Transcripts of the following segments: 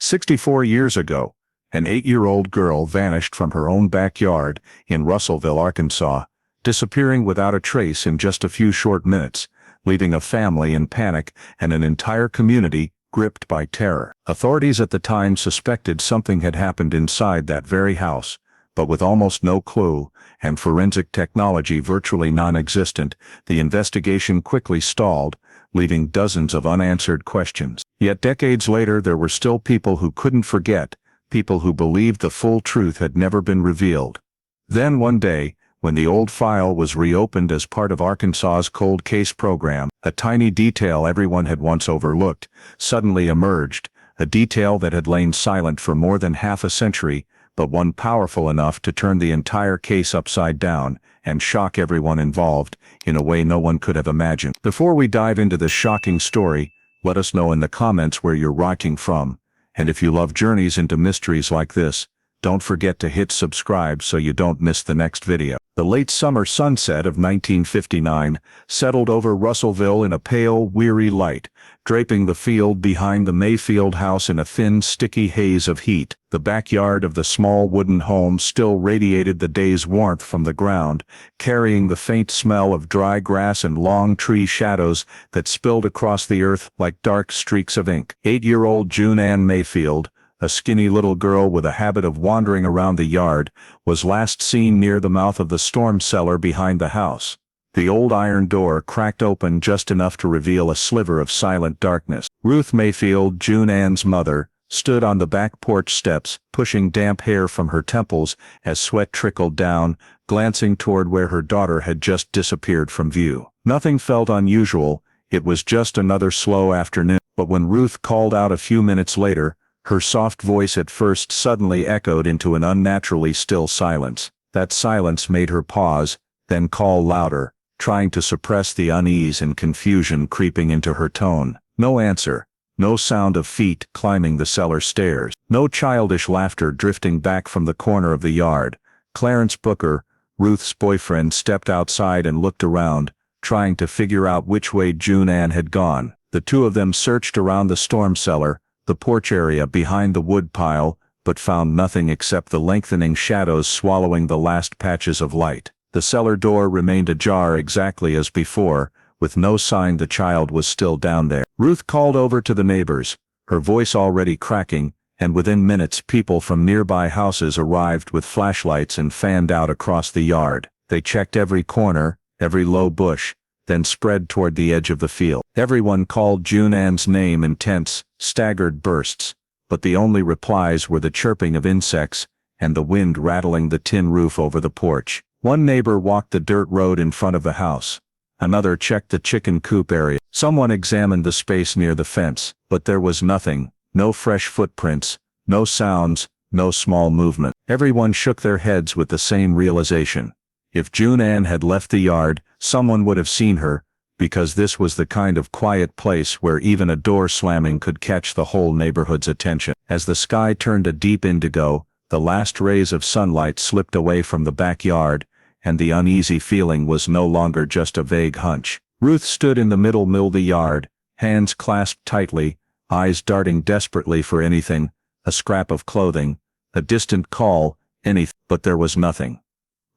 64 years ago, an 8-year-old girl vanished from her own backyard in Russellville, Arkansas, disappearing without a trace in just a few short minutes, leaving a family in panic and an entire community gripped by terror. Authorities at the time suspected something had happened inside that very house, but with almost no clue, and forensic technology virtually non-existent, the investigation quickly stalled, leaving dozens of unanswered questions. Yet decades later there were still people who couldn't forget, people who believed the full truth had never been revealed. Then one day, when the old file was reopened as part of Arkansas's cold case program, a tiny detail everyone had once overlooked suddenly emerged, a detail that had lain silent for more than half a century, but one powerful enough to turn the entire case upside down and shock everyone involved in a way no one could have imagined. Before we dive into this shocking story, let us know in the comments where you're writing from, and if you love journeys into mysteries like this, don't forget to hit subscribe so you don't miss the next video. The late summer sunset of 1959 settled over Russellville in a pale, weary light, draping the field behind the Mayfield house in a thin, sticky haze of heat. The backyard of the small wooden home still radiated the day's warmth from the ground, carrying the faint smell of dry grass and long tree shadows that spilled across the earth like dark streaks of ink. 8-year-old June Ann Mayfield, a skinny little girl with a habit of wandering around the yard, was last seen near the mouth of the storm cellar behind the house. The old iron door cracked open just enough to reveal a sliver of silent darkness. Ruth Mayfield, June Ann's mother, stood on the back porch steps, pushing damp hair from her temples as sweat trickled down, glancing toward where her daughter had just disappeared from view. Nothing felt unusual, it was just another slow afternoon. But when Ruth called out a few minutes later, her soft voice at first suddenly echoed into an unnaturally still silence. That silence made her pause, then call louder, trying to suppress the unease and confusion creeping into her tone. No answer. No sound of feet climbing the cellar stairs. No childish laughter drifting back from the corner of the yard. Clarence Booker, Ruth's boyfriend, stepped outside and looked around, trying to figure out which way June Ann had gone. The two of them searched around the storm cellar, the porch area behind the wood pile, but found nothing except the lengthening shadows swallowing the last patches of light. The cellar door remained ajar exactly as before, with no sign the child was still down there. Ruth called over to the neighbors, her voice already cracking, and within minutes people from nearby houses arrived with flashlights and fanned out across the yard. They checked every corner, every low bush, then spread toward the edge of the field. Everyone called June Ann's name in tense, staggered bursts, but the only replies were the chirping of insects and the wind rattling the tin roof over the porch. One neighbor walked the dirt road in front of the house. Another checked the chicken coop area. Someone examined the space near the fence, but there was nothing, no fresh footprints, no sounds, no small movement. Everyone shook their heads with the same realization. If June Ann had left the yard, someone would have seen her, because this was the kind of quiet place where even a door slamming could catch the whole neighborhood's attention. As the sky turned a deep indigo, the last rays of sunlight slipped away from the backyard, and the uneasy feeling was no longer just a vague hunch. Ruth stood in the middle of the yard, hands clasped tightly, eyes darting desperately for anything, a scrap of clothing, a distant call, anything, but there was nothing.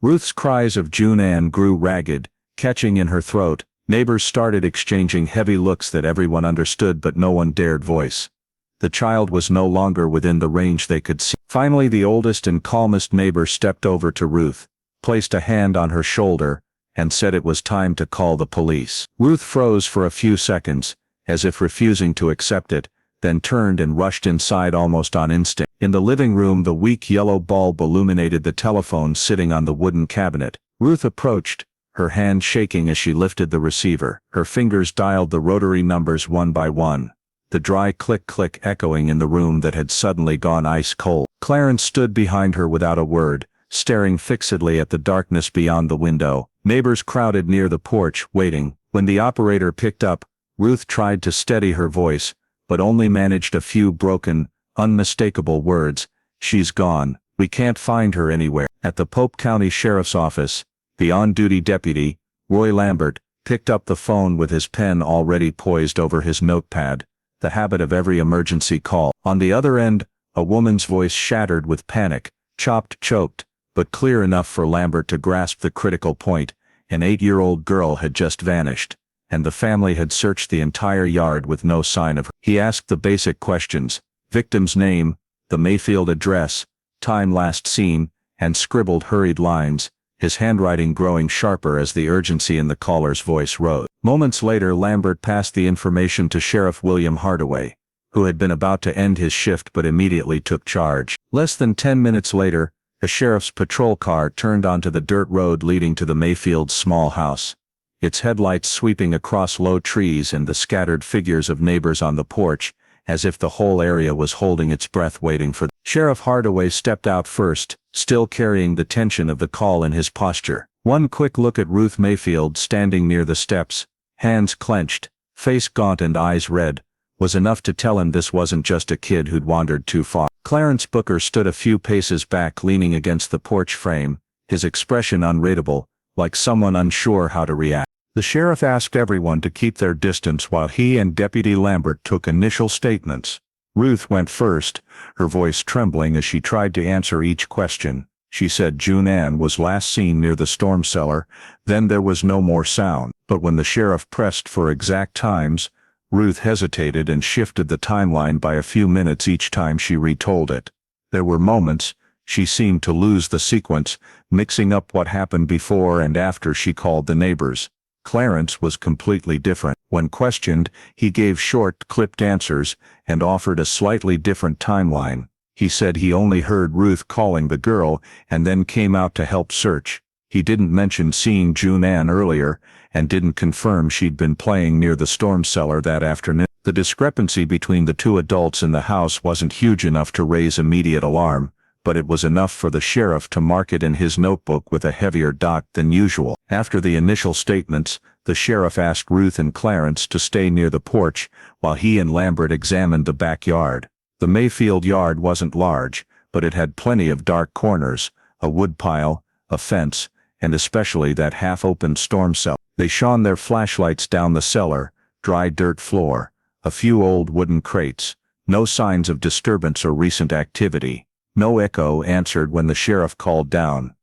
Ruth's cries of June Ann grew ragged, catching in her throat. Neighbors started exchanging heavy looks that everyone understood but no one dared voice. The child was no longer within the range they could see. Finally, the oldest and calmest neighbor stepped over to Ruth, placed a hand on her shoulder, and said it was time to call the police. Ruth froze for a few seconds, as if refusing to accept it, then turned and rushed inside almost on instinct. In the living room, the weak yellow bulb illuminated the telephone sitting on the wooden cabinet. Ruth approached, her hand shaking as she lifted the receiver. Her fingers dialed the rotary numbers one by one, the dry click-click echoing in the room that had suddenly gone ice cold. Clarence stood behind her without a word, staring fixedly at the darkness beyond the window. Neighbors crowded near the porch, waiting. When the operator picked up, Ruth tried to steady her voice, but only managed a few broken, unmistakable words. "She's gone. We can't find her anywhere." At the Pope County Sheriff's Office, the on-duty deputy, Roy Lambert, picked up the phone with his pen already poised over his notepad. the habit of every emergency call. On the other end, a woman's voice shattered with panic, choked, but clear enough for Lambert to grasp the critical point. An 8-year-old girl had just vanished, and the family had searched the entire yard with no sign of her. He asked the basic questions: victim's name, the Mayfield address, time last seen, and scribbled hurried lines, his handwriting growing sharper as the urgency in the caller's voice rose. Moments later, Lambert passed the information to Sheriff William Hardaway, who had been about to end his shift but immediately took charge. Less than 10 minutes later, a sheriff's patrol car turned onto the dirt road leading to the Mayfield's small house, its headlights sweeping across low trees and the scattered figures of neighbors on the porch, as if the whole area was holding its breath waiting for them. Sheriff Hardaway stepped out first, still carrying the tension of the call in his posture. One quick look at Ruth Mayfield standing near the steps, hands clenched, face gaunt and eyes red, was enough to tell him this wasn't just a kid who'd wandered too far. Clarence Booker stood a few paces back, leaning against the porch frame, his expression unreadable, like someone unsure how to react. The sheriff asked everyone to keep their distance while he and Deputy Lambert took initial statements. Ruth went first, her voice trembling as she tried to answer each question. She said June Ann was last seen near the storm cellar, then there was no more sound. But when the sheriff pressed for exact times, Ruth hesitated and shifted the timeline by a few minutes each time she retold it. There were moments she seemed to lose the sequence, mixing up what happened before and after she called the neighbors. Clarence was completely different. When questioned, he gave short, clipped answers and offered a slightly different timeline. He said he only heard Ruth calling the girl and then came out to help search. He didn't mention seeing June Ann earlier, and didn't confirm she'd been playing near the storm cellar that afternoon. The discrepancy between the two adults in the house wasn't huge enough to raise immediate alarm, but it was enough for the sheriff to mark it in his notebook with a heavier dot than usual. After the initial statements, the sheriff asked Ruth and Clarence to stay near the porch while he and Lambert examined the backyard. The Mayfield yard wasn't large, but it had plenty of dark corners, a woodpile, a fence, and especially that half-open storm cellar. They shone their flashlights down the cellar, dry dirt floor, a few old wooden crates, no signs of disturbance or recent activity. No echo answered when the sheriff called down.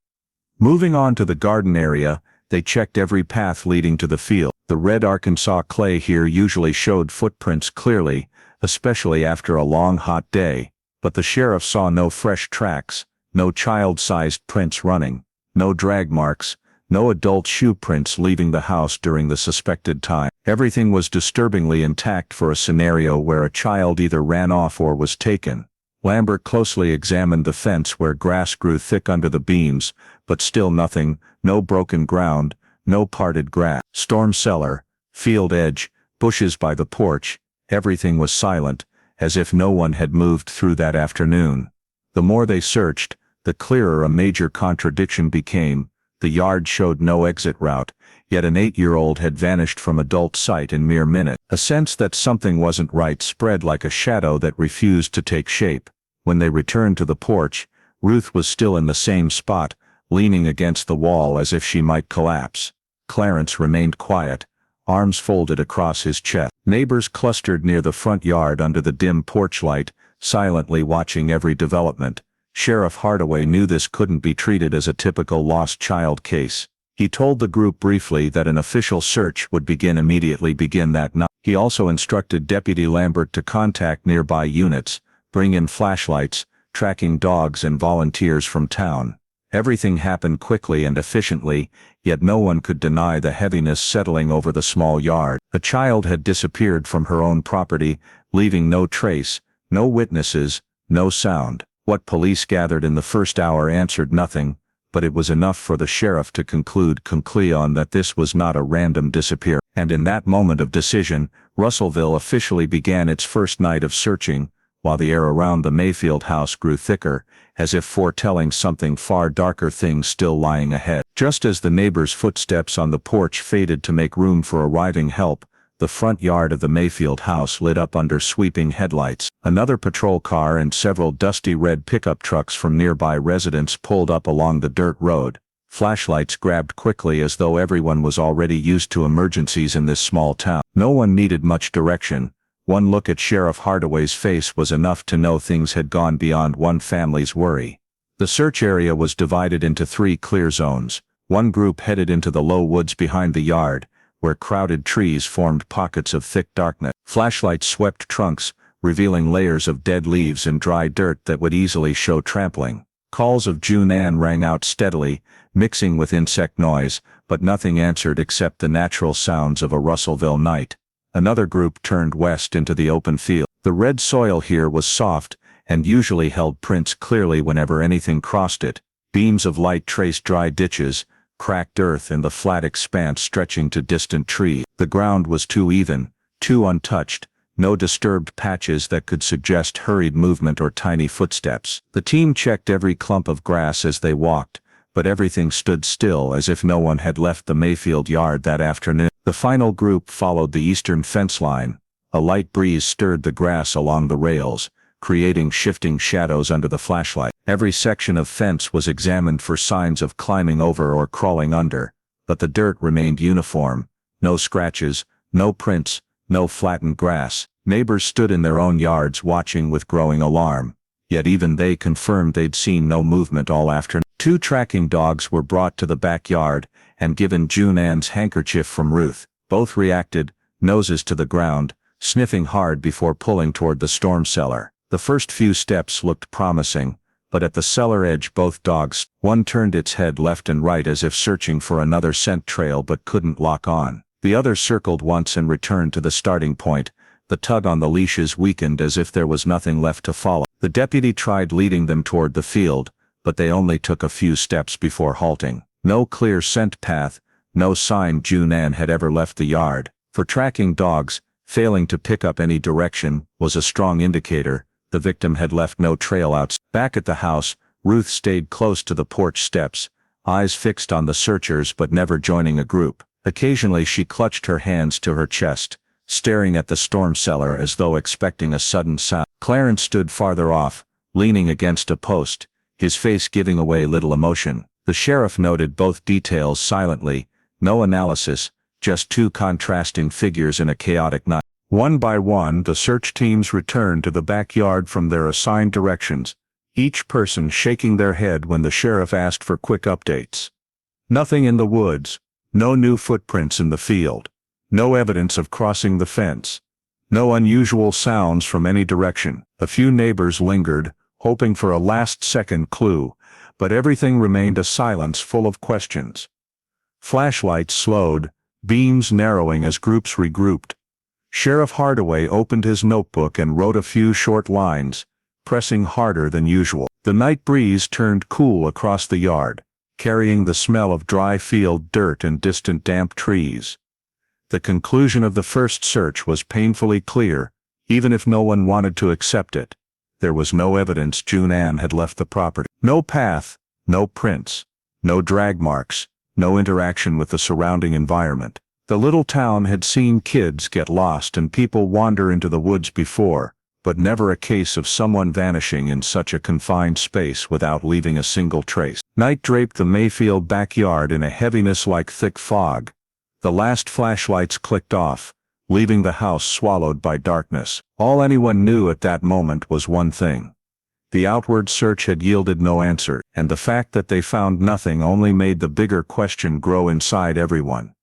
Moving on to the garden area, they checked every path leading to the field. The red Arkansas clay here usually showed footprints clearly, especially after a long hot day, but the sheriff saw no fresh tracks, no child-sized prints running, no drag marks, no adult shoe prints leaving the house during the suspected time. Everything was disturbingly intact for a scenario where a child either ran off or was taken. Lambert closely examined the fence where grass grew thick under the beams, but still nothing, no broken ground, no parted grass. Storm cellar, field edge, bushes by the porch, everything was silent, as if no one had moved through that afternoon. The more they searched, the clearer a major contradiction became. The yard showed no exit route, yet an 8-year-old had vanished from adult sight in mere minutes. A sense that something wasn't right spread like a shadow that refused to take shape. When they returned to the porch, Ruth was still in the same spot, leaning against the wall as if she might collapse. Clarence remained quiet, arms folded across his chest. Neighbors clustered near the front yard under the dim porch light, silently watching every development. Sheriff Hardaway knew this couldn't be treated as a typical lost child case. He told the group briefly that an official search would begin that night. He also instructed Deputy Lambert to contact nearby units, bring in flashlights, tracking dogs and volunteers from town. Everything happened quickly and efficiently, yet no one could deny the heaviness settling over the small yard. A child had disappeared from her own property, leaving no trace, no witnesses, no sound. What police gathered in the first hour answered nothing, but it was enough for the sheriff to conclude that this was not a random disappearance. And in that moment of decision, Russellville officially began its first night of searching, while the air around the Mayfield house grew thicker, as if foretelling something far darker things still lying ahead. Just as the neighbors' footsteps on the porch faded to make room for arriving help, the front yard of the Mayfield house lit up under sweeping headlights. Another patrol car and several dusty red pickup trucks from nearby residents pulled up along the dirt road. Flashlights grabbed quickly as though everyone was already used to emergencies in this small town. No one needed much direction. One look at Sheriff Hardaway's face was enough to know things had gone beyond one family's worry. The search area was divided into 3 clear zones. One group headed into the low woods behind the yard, where crowded trees formed pockets of thick darkness. Flashlights swept trunks, revealing layers of dead leaves and dry dirt that would easily show trampling. Calls of June-Ann rang out steadily, mixing with insect noise, but nothing answered except the natural sounds of a Russellville night. Another group turned west into the open field. The red soil here was soft, and usually held prints clearly whenever anything crossed it. Beams of light traced dry ditches, cracked earth and the flat expanse stretching to distant trees. The ground was too even, too untouched, no disturbed patches that could suggest hurried movement or tiny footsteps. The team checked every clump of grass as they walked, but everything stood still as if no one had left the Mayfield yard that afternoon. The final group followed the eastern fence line. A light breeze stirred the grass along the rails, creating shifting shadows under the flashlight. Every section of fence was examined for signs of climbing over or crawling under, but the dirt remained uniform. No scratches, no prints, no flattened grass. Neighbors stood in their own yards watching with growing alarm, yet even they confirmed they'd seen no movement all afternoon. 2 tracking dogs were brought to the backyard and given June-Ann's handkerchief from Ruth. Both reacted, noses to the ground, sniffing hard before pulling toward the storm cellar. The first few steps looked promising, but at the cellar edge both dogs, one turned its head left and right as if searching for another scent trail but couldn't lock on. The other circled once and returned to the starting point. The tug on the leashes weakened as if there was nothing left to follow. The deputy tried leading them toward the field, but they only took a few steps before halting. No clear scent path, no sign June-Ann had ever left the yard. For tracking dogs, failing to pick up any direction was a strong indicator the victim had left no trail outside. Back at the house, Ruth stayed close to the porch steps, eyes fixed on the searchers but never joining a group. Occasionally she clutched her hands to her chest, staring at the storm cellar as though expecting a sudden sound. Clarence stood farther off, leaning against a post, his face giving away little emotion. The sheriff noted both details silently, no analysis, just 2 contrasting figures in a chaotic night. One by one the search teams returned to the backyard from their assigned directions, each person shaking their head when the sheriff asked for quick updates. Nothing in the woods, no new footprints in the field, no evidence of crossing the fence, no unusual sounds from any direction. A few neighbors lingered, hoping for a last-second clue, but everything remained a silence full of questions. Flashlights slowed, beams narrowing as groups regrouped. Sheriff Hardaway opened his notebook and wrote a few short lines, pressing harder than usual. The night breeze turned cool across the yard, carrying the smell of dry field dirt and distant damp trees. The conclusion of the first search was painfully clear, even if no one wanted to accept it. There was no evidence June-Ann had left the property. No path, no prints, no drag marks, no interaction with the surrounding environment. The little town had seen kids get lost and people wander into the woods before, but never a case of someone vanishing in such a confined space without leaving a single trace. Night draped the Mayfield backyard in a heaviness like thick fog. The last flashlights clicked off, leaving the house swallowed by darkness. All anyone knew at that moment was one thing. The outward search had yielded no answer, and the fact that they found nothing only made the bigger question grow inside everyone,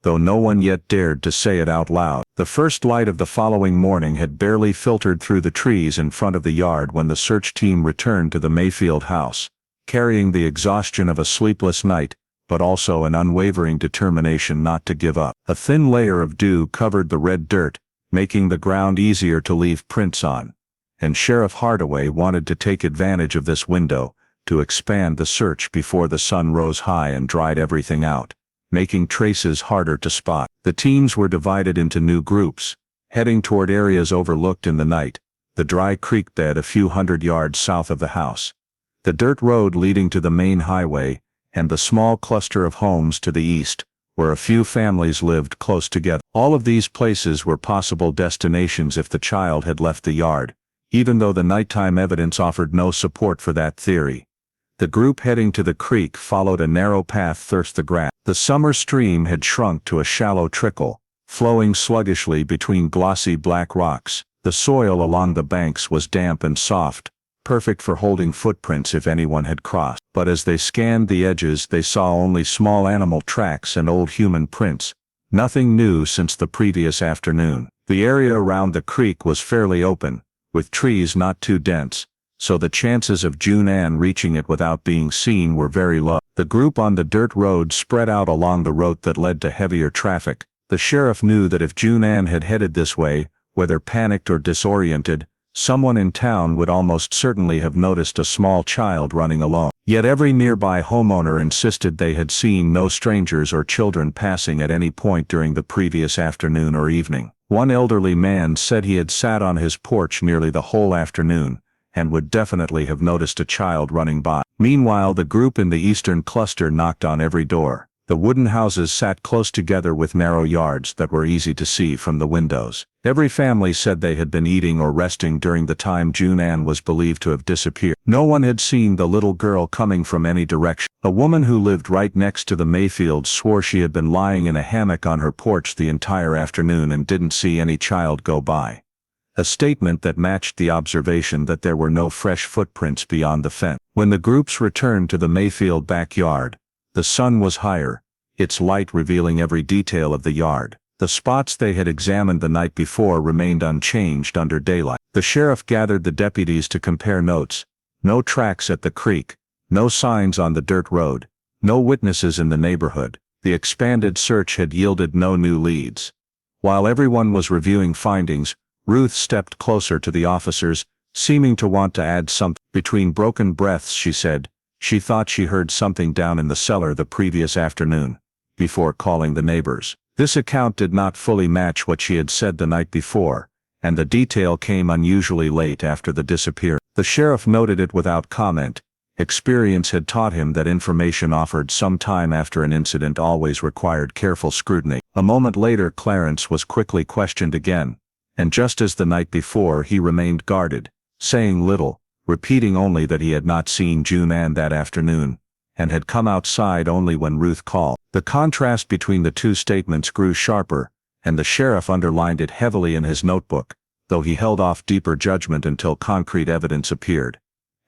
though no one yet dared to say it out loud. The first light of the following morning had barely filtered through the trees in front of the yard when the search team returned to the Mayfield house, carrying the exhaustion of a sleepless night, but also an unwavering determination not to give up. A thin layer of dew covered the red dirt, making the ground easier to leave prints on, and Sheriff Hardaway wanted to take advantage of this window to expand the search before the sun rose high and dried everything out, making traces harder to spot. The teams were divided into new groups, heading toward areas overlooked in the night, the dry creek bed a few hundred yards south of the house, the dirt road leading to the main highway, and the small cluster of homes to the east, where a few families lived close together. All of these places were possible destinations if the child had left the yard, even though the nighttime evidence offered no support for that theory. The group heading to the creek followed a narrow path through the grass. The summer stream had shrunk to a shallow trickle, flowing sluggishly between glossy black rocks. The soil along the banks was damp and soft, perfect for holding footprints if anyone had crossed. But as they scanned the edges, they saw only small animal tracks and old human prints. Nothing new since the previous afternoon. The area around the creek was fairly open, with trees not too dense, so the chances of June-Ann reaching it without being seen were very low. The group on the dirt road spread out along the road that led to heavier traffic. The sheriff knew that if June-Ann had headed this way, whether panicked or disoriented, someone in town would almost certainly have noticed a small child running alone. Yet every nearby homeowner insisted they had seen no strangers or children passing at any point during the previous afternoon or evening. One elderly man said he had sat on his porch nearly the whole afternoon, and would definitely have noticed a child running by. Meanwhile, the group in the eastern cluster knocked on every door. The wooden houses sat close together with narrow yards that were easy to see from the windows. Every family said they had been eating or resting during the time June-Ann was believed to have disappeared. No one had seen the little girl coming from any direction. A woman who lived right next to the Mayfields swore she had been lying in a hammock on her porch the entire afternoon and didn't see any child go by. A statement that matched the observation that there were no fresh footprints beyond the fence. When the groups returned to the Mayfield backyard, the sun was higher, its light revealing every detail of the yard. The spots they had examined the night before remained unchanged under daylight. The sheriff gathered the deputies to compare notes. No tracks at the creek, no signs on the dirt road, no witnesses in the neighborhood. The expanded search had yielded no new leads. While everyone was reviewing findings, Ruth stepped closer to the officers, seeming to want to add something. Between broken breaths she said, she thought she heard something down in the cellar the previous afternoon, before calling the neighbors. This account did not fully match what she had said the night before, and the detail came unusually late after the disappearance. The sheriff noted it without comment. Experience had taught him that information offered some time after an incident always required careful scrutiny. A moment later, Clarence was quickly questioned again, and just as the night before, he remained guarded, saying little, repeating only that he had not seen June-Ann that afternoon, and had come outside only when Ruth called. The contrast between the two statements grew sharper, and the sheriff underlined it heavily in his notebook, though he held off deeper judgment until concrete evidence appeared.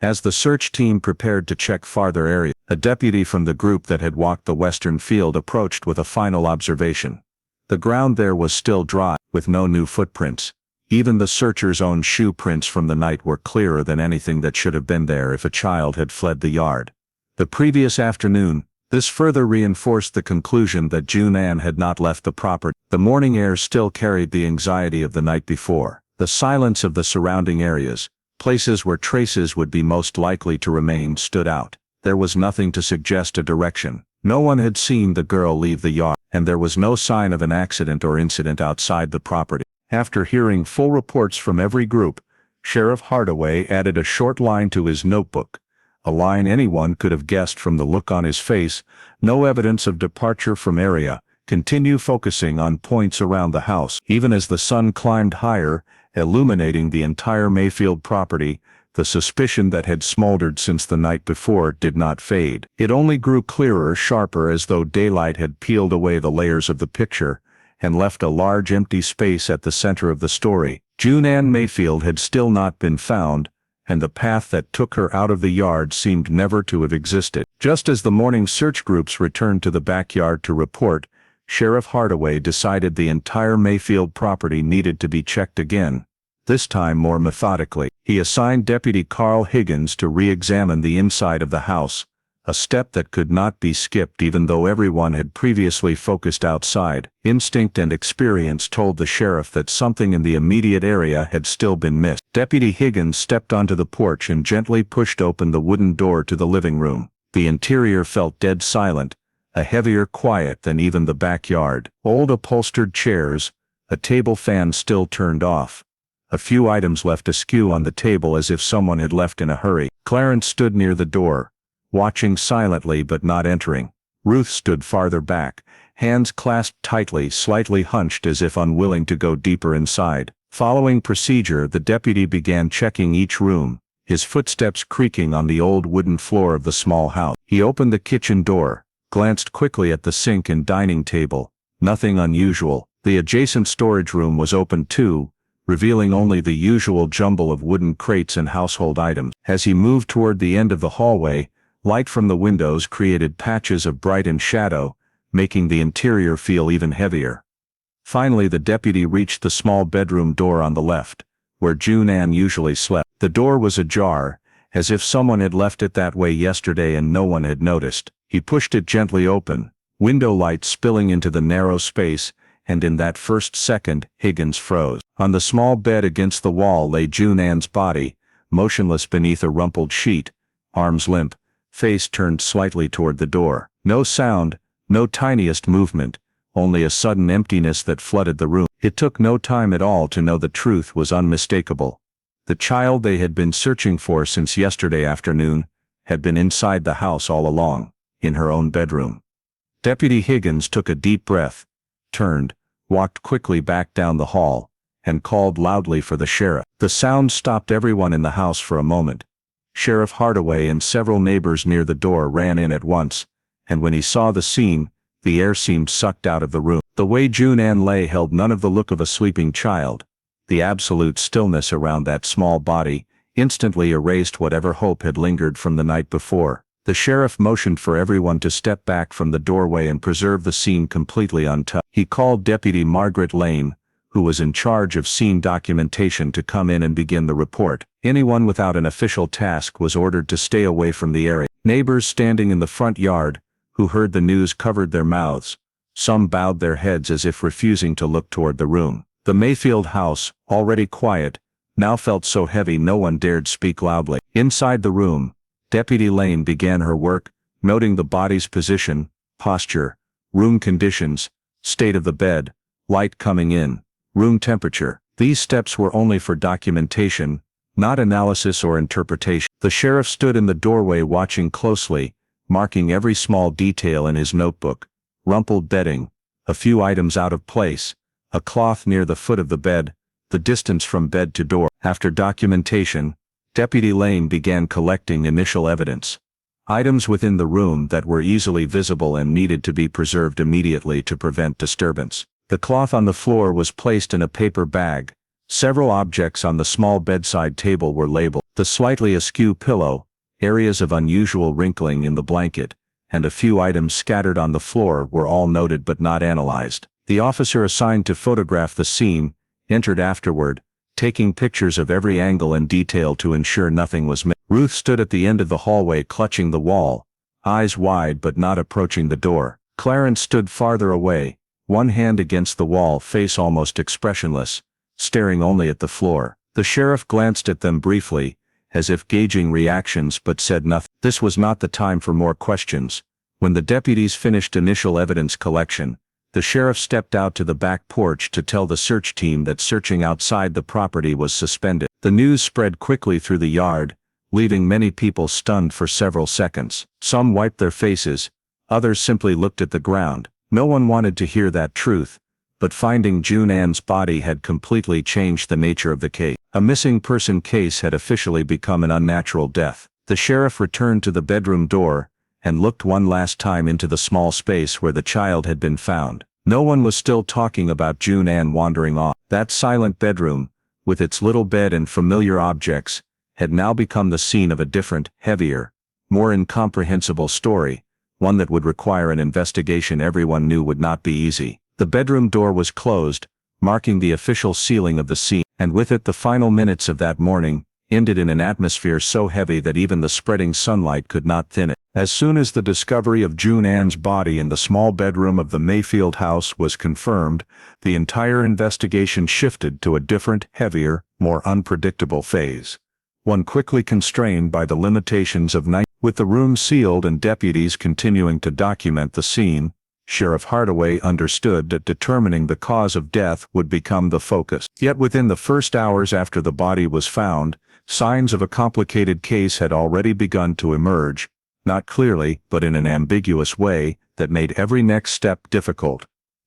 As the search team prepared to check farther areas, a deputy from the group that had walked the western field approached with a final observation. The ground there was still dry, with no new footprints. Even the searchers' own shoe prints from the night were clearer than anything that should have been there if a child had fled the yard. The previous afternoon, this further reinforced the conclusion that June-Ann had not left the property. The morning air still carried the anxiety of the night before. The silence of the surrounding areas, places where traces would be most likely to remain, stood out. There was nothing to suggest a direction. No one had seen the girl leave the yard, and there was no sign of an accident or incident outside the property. After hearing full reports from every group, Sheriff Hardaway added a short line to his notebook, a line anyone could have guessed from the look on his face. No evidence of departure from area. Continue focusing on points around the house. Even as the sun climbed higher, illuminating the entire Mayfield property, the suspicion that had smoldered since the night before did not fade. It only grew clearer, sharper, as though daylight had peeled away the layers of the picture and left a large empty space at the center of the story. June-Ann Mayfield had still not been found, and the path that took her out of the yard seemed never to have existed. Just as the morning search groups returned to the backyard to report, Sheriff Hardaway decided the entire Mayfield property needed to be checked again, this time more methodically. He assigned Deputy Carl Higgins to re-examine the inside of the house, a step that could not be skipped even though everyone had previously focused outside. Instinct and experience told the sheriff that something in the immediate area had still been missed. Deputy Higgins stepped onto the porch and gently pushed open the wooden door to the living room. The interior felt dead silent, a heavier quiet than even the backyard. Old upholstered chairs, a table fan still turned off, a few items left askew on the table as if someone had left in a hurry. Clarence stood near the door, watching silently but not entering. Ruth stood farther back, hands clasped tightly, slightly hunched as if unwilling to go deeper inside. Following procedure, the deputy began checking each room, his footsteps creaking on the old wooden floor of the small house. He opened the kitchen door, glanced quickly at the sink and dining table. Nothing unusual. The adjacent storage room was open too, revealing only the usual jumble of wooden crates and household items. As he moved toward the end of the hallway, light from the windows created patches of bright and shadow, making the interior feel even heavier. Finally, the deputy reached the small bedroom door on the left, where June Ann usually slept. The door was ajar, as if someone had left it that way yesterday and no one had noticed. He pushed it gently open, window light spilling into the narrow space, and in that first second, Higgins froze. On the small bed against the wall lay June Ann's body, motionless beneath a rumpled sheet, arms limp, face turned slightly toward the door. No sound, no tiniest movement, only a sudden emptiness that flooded the room. It took no time at all to know the truth was unmistakable. The child they had been searching for since yesterday afternoon had been inside the house all along, in her own bedroom. Deputy Higgins took a deep breath, turned, walked quickly back down the hall, and called loudly for the sheriff. The sound stopped everyone in the house for a moment. Sheriff Hardaway and several neighbors near the door ran in at once, and when he saw the scene, the air seemed sucked out of the room. The way June Ann lay held none of the look of a sleeping child. The absolute stillness around that small body instantly erased whatever hope had lingered from the night before. The sheriff motioned for everyone to step back from the doorway and preserve the scene completely untouched. He called Deputy Margaret Lain, who was in charge of scene documentation, to come in and begin the report. Anyone without an official task was ordered to stay away from the area. Neighbors standing in the front yard, who heard the news, covered their mouths. Some bowed their heads as if refusing to look toward the room. The Mayfield house, already quiet, now felt so heavy no one dared speak loudly. Inside the room, Deputy Lain began her work, noting the body's position, posture, room conditions, state of the bed, light coming in, room temperature. These steps were only for documentation, not analysis or interpretation. The sheriff stood in the doorway watching closely, marking every small detail in his notebook. Rumpled bedding, a few items out of place, a cloth near the foot of the bed, the distance from bed to door. After documentation, Deputy Lain began collecting initial evidence. Items within the room that were easily visible and needed to be preserved immediately to prevent disturbance. The cloth on the floor was placed in a paper bag. Several objects on the small bedside table were labeled. The slightly askew pillow, areas of unusual wrinkling in the blanket, and a few items scattered on the floor were all noted but not analyzed. The officer assigned to photograph the scene entered afterward, taking pictures of every angle and detail to ensure nothing was missed. Ruth stood at the end of the hallway clutching the wall, eyes wide but not approaching the door. Clarence stood farther away, one hand against the wall, face almost expressionless, staring only at the floor. The sheriff glanced at them briefly, as if gauging reactions, but said nothing. This was not the time for more questions. When the deputies finished initial evidence collection, the sheriff stepped out to the back porch to tell the search team that searching outside the property was suspended. The news spread quickly through the yard, leaving many people stunned for several seconds. Some wiped their faces, others simply looked at the ground. No one wanted to hear that truth, but finding June Ann's body had completely changed the nature of the case. A missing person case had officially become an unnatural death. The sheriff returned to the bedroom door and looked one last time into the small space where the child had been found. No one was still talking about June Ann wandering off. That silent bedroom, with its little bed and familiar objects, had now become the scene of a different, heavier, more incomprehensible story, one that would require an investigation everyone knew would not be easy. The bedroom door was closed, marking the official sealing of the scene, and with it the final minutes of that morning ended in an atmosphere so heavy that even the spreading sunlight could not thin it. As soon as the discovery of June Ann's body in the small bedroom of the Mayfield house was confirmed, the entire investigation shifted to a different, heavier, more unpredictable phase. One quickly constrained by the limitations of night. With the room sealed and deputies continuing to document the scene, Sheriff Hardaway understood that determining the cause of death would become the focus. Yet within the first hours after the body was found, signs of a complicated case had already begun to emerge, not clearly but in an ambiguous way that made every next step difficult.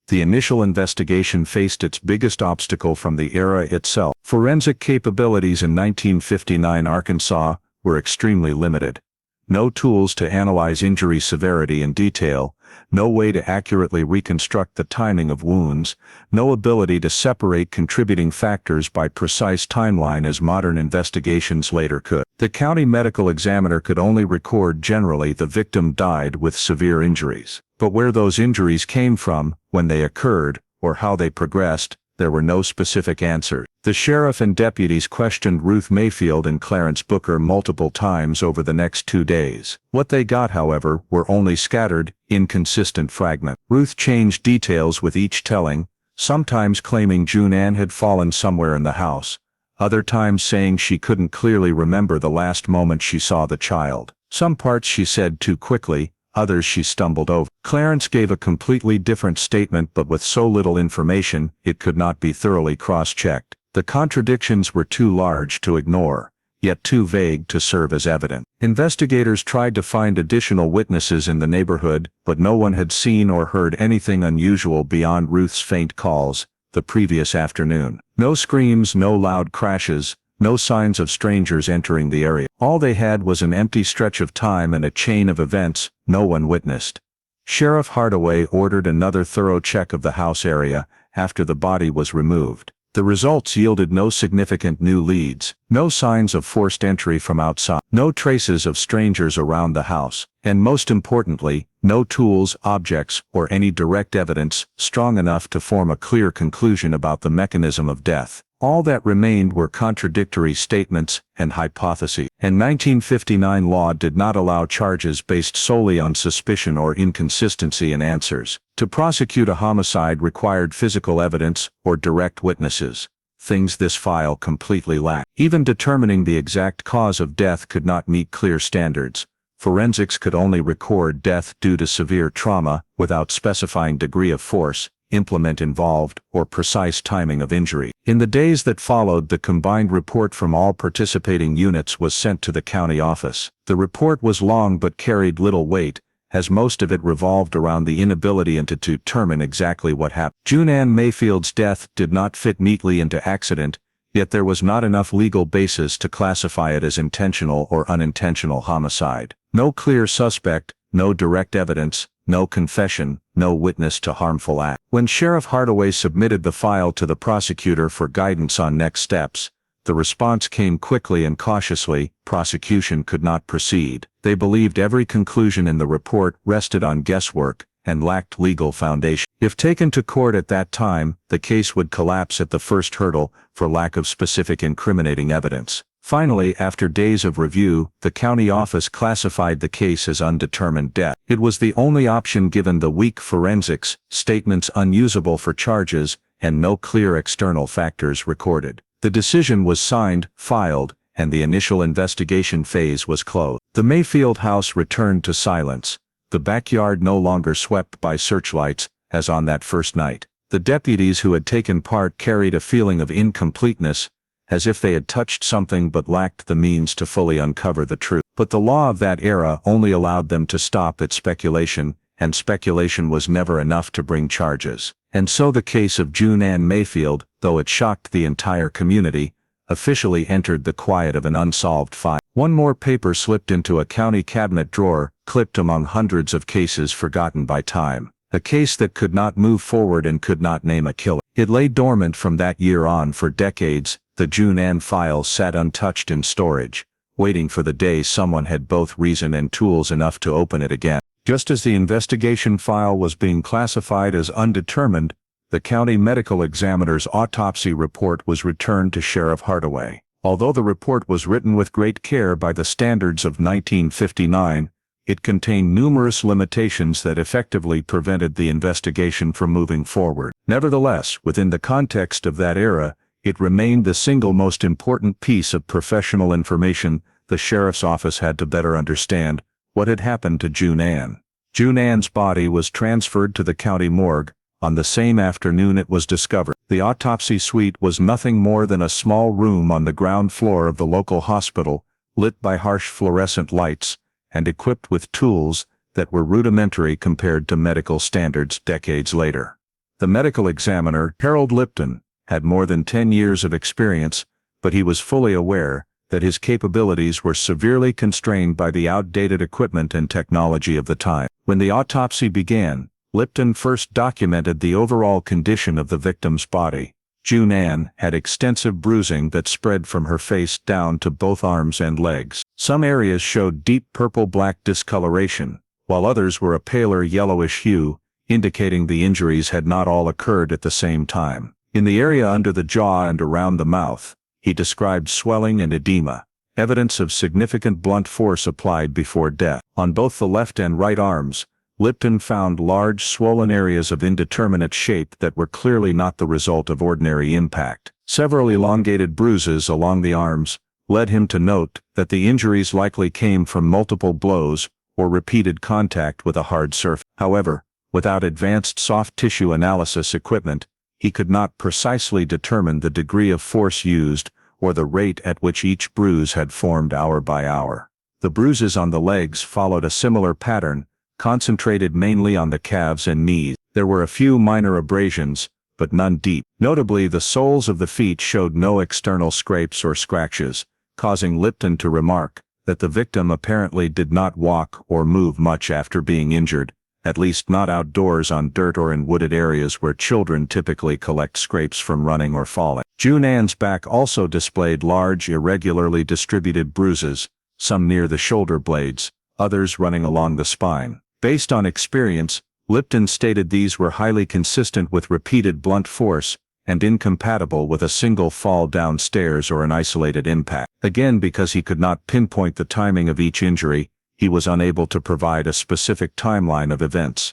The initial investigation faced its biggest obstacle from the era itself. Forensic capabilities in 1959 Arkansas were extremely limited. no tools to analyze injury severity in detail, no way to accurately reconstruct the timing of wounds, no ability to separate contributing factors by precise timeline as modern investigations later could. The county medical examiner could only record generally the victim died with severe injuries. But where those injuries came from, when they occurred, or how they progressed, there were no specific answers. The sheriff and deputies questioned Ruth Mayfield and Clarence Booker multiple times over the next 2 days. What they got, however, were only scattered, inconsistent fragments. Ruth changed details with each telling, sometimes claiming June Ann had fallen somewhere in the house, other times saying she couldn't clearly remember the last moment she saw the child. Some parts she said too quickly, others she stumbled over. Clarence gave a completely different statement, but with so little information, it could not be thoroughly cross-checked. The contradictions were too large to ignore, yet too vague to serve as evidence. Investigators tried to find additional witnesses in the neighborhood, but no one had seen or heard anything unusual beyond Ruth's faint calls the previous afternoon. No screams, no loud crashes, no signs of strangers entering the area. All they had was an empty stretch of time and a chain of events no one witnessed. Sheriff Hardaway ordered another thorough check of the house area after the body was removed. The results yielded no significant new leads, no signs of forced entry from outside, no traces of strangers around the house, and most importantly, no tools, objects, or any direct evidence strong enough to form a clear conclusion about the mechanism of death. All that remained were contradictory statements and hypotheses. And 1959 law did not allow charges based solely on suspicion or inconsistency in answers. To prosecute a homicide required physical evidence or direct witnesses, things this file completely lacked. Even determining the exact cause of death could not meet clear standards. Forensics could only record death due to severe trauma without specifying degree of force, implement involved, or precise timing of injury. In the days that followed, the combined report from all participating units was sent to the county office. The report was long but carried little weight, as most of it revolved around the inability to determine exactly what happened. June Ann Mayfield's death did not fit neatly into accident, yet there was not enough legal basis to classify it as intentional or unintentional homicide. No clear suspect, no direct evidence, no confession, no witness to harmful act. When Sheriff Hardaway submitted the file to the prosecutor for guidance on next steps, the response came quickly and cautiously. Prosecution could not proceed. They believed every conclusion in the report rested on guesswork and lacked legal foundation. If taken to court at that time, the case would collapse at the first hurdle for lack of specific incriminating evidence. Finally, after days of review, the county office classified the case as undetermined death. It was the only option given the weak forensics, statements unusable for charges, and no clear external factors recorded. The decision was signed, filed, and the initial investigation phase was closed. The Mayfield house returned to silence, the backyard no longer swept by searchlights, as on that first night. The deputies who had taken part carried a feeling of incompleteness, as if they had touched something but lacked the means to fully uncover the truth. But the law of that era only allowed them to stop at speculation, and speculation was never enough to bring charges. And so the case of June Ann Mayfield, though it shocked the entire community, officially entered the quiet of an unsolved file. One more paper slipped into a county cabinet drawer, clipped among hundreds of cases forgotten by time. A case that could not move forward and could not name a killer. It lay dormant from that year on for decades. The June Ann file sat untouched in storage, waiting for the day someone had both reason and tools enough to open it again. Just as the investigation file was being classified as undetermined, the county medical examiner's autopsy report was returned to Sheriff Hardaway. Although the report was written with great care by the standards of 1959, it contained numerous limitations that effectively prevented the investigation from moving forward. Nevertheless, within the context of that era, it remained the single most important piece of professional information the sheriff's office had to better understand what had happened to June Ann. June Ann's body was transferred to the county morgue on the same afternoon it was discovered. The autopsy suite was nothing more than a small room on the ground floor of the local hospital, lit by harsh fluorescent lights, and equipped with tools that were rudimentary compared to medical standards decades later. The medical examiner, Harold Lipton, had more than 10 years of experience, but he was fully aware that his capabilities were severely constrained by the outdated equipment and technology of the time. When the autopsy began, Lipton first documented the overall condition of the victim's body. June Ann had extensive bruising that spread from her face down to both arms and legs. Some areas showed deep purple-black discoloration, while others were a paler yellowish hue, indicating the injuries had not all occurred at the same time. In the area under the jaw and around the mouth, he described swelling and edema, evidence of significant blunt force applied before death. On both the left and right arms, Lipton found large swollen areas of indeterminate shape that were clearly not the result of ordinary impact. Several elongated bruises along the arms led him to note that the injuries likely came from multiple blows or repeated contact with a hard surface. However, without advanced soft tissue analysis equipment, he could not precisely determine the degree of force used or the rate at which each bruise had formed hour by hour. The bruises on the legs followed a similar pattern, concentrated mainly on the calves and knees. There were a few minor abrasions, but none deep. Notably, the soles of the feet showed no external scrapes or scratches, causing Lipton to remark that the victim apparently did not walk or move much after being injured, at least not outdoors on dirt or in wooded areas where children typically collect scrapes from running or falling. June Ann's back also displayed large, irregularly distributed bruises, some near the shoulder blades, others running along the spine. Based on experience, Lipton stated these were highly consistent with repeated blunt force and incompatible with a single fall downstairs or an isolated impact. Again, because he could not pinpoint the timing of each injury, he was unable to provide a specific timeline of events.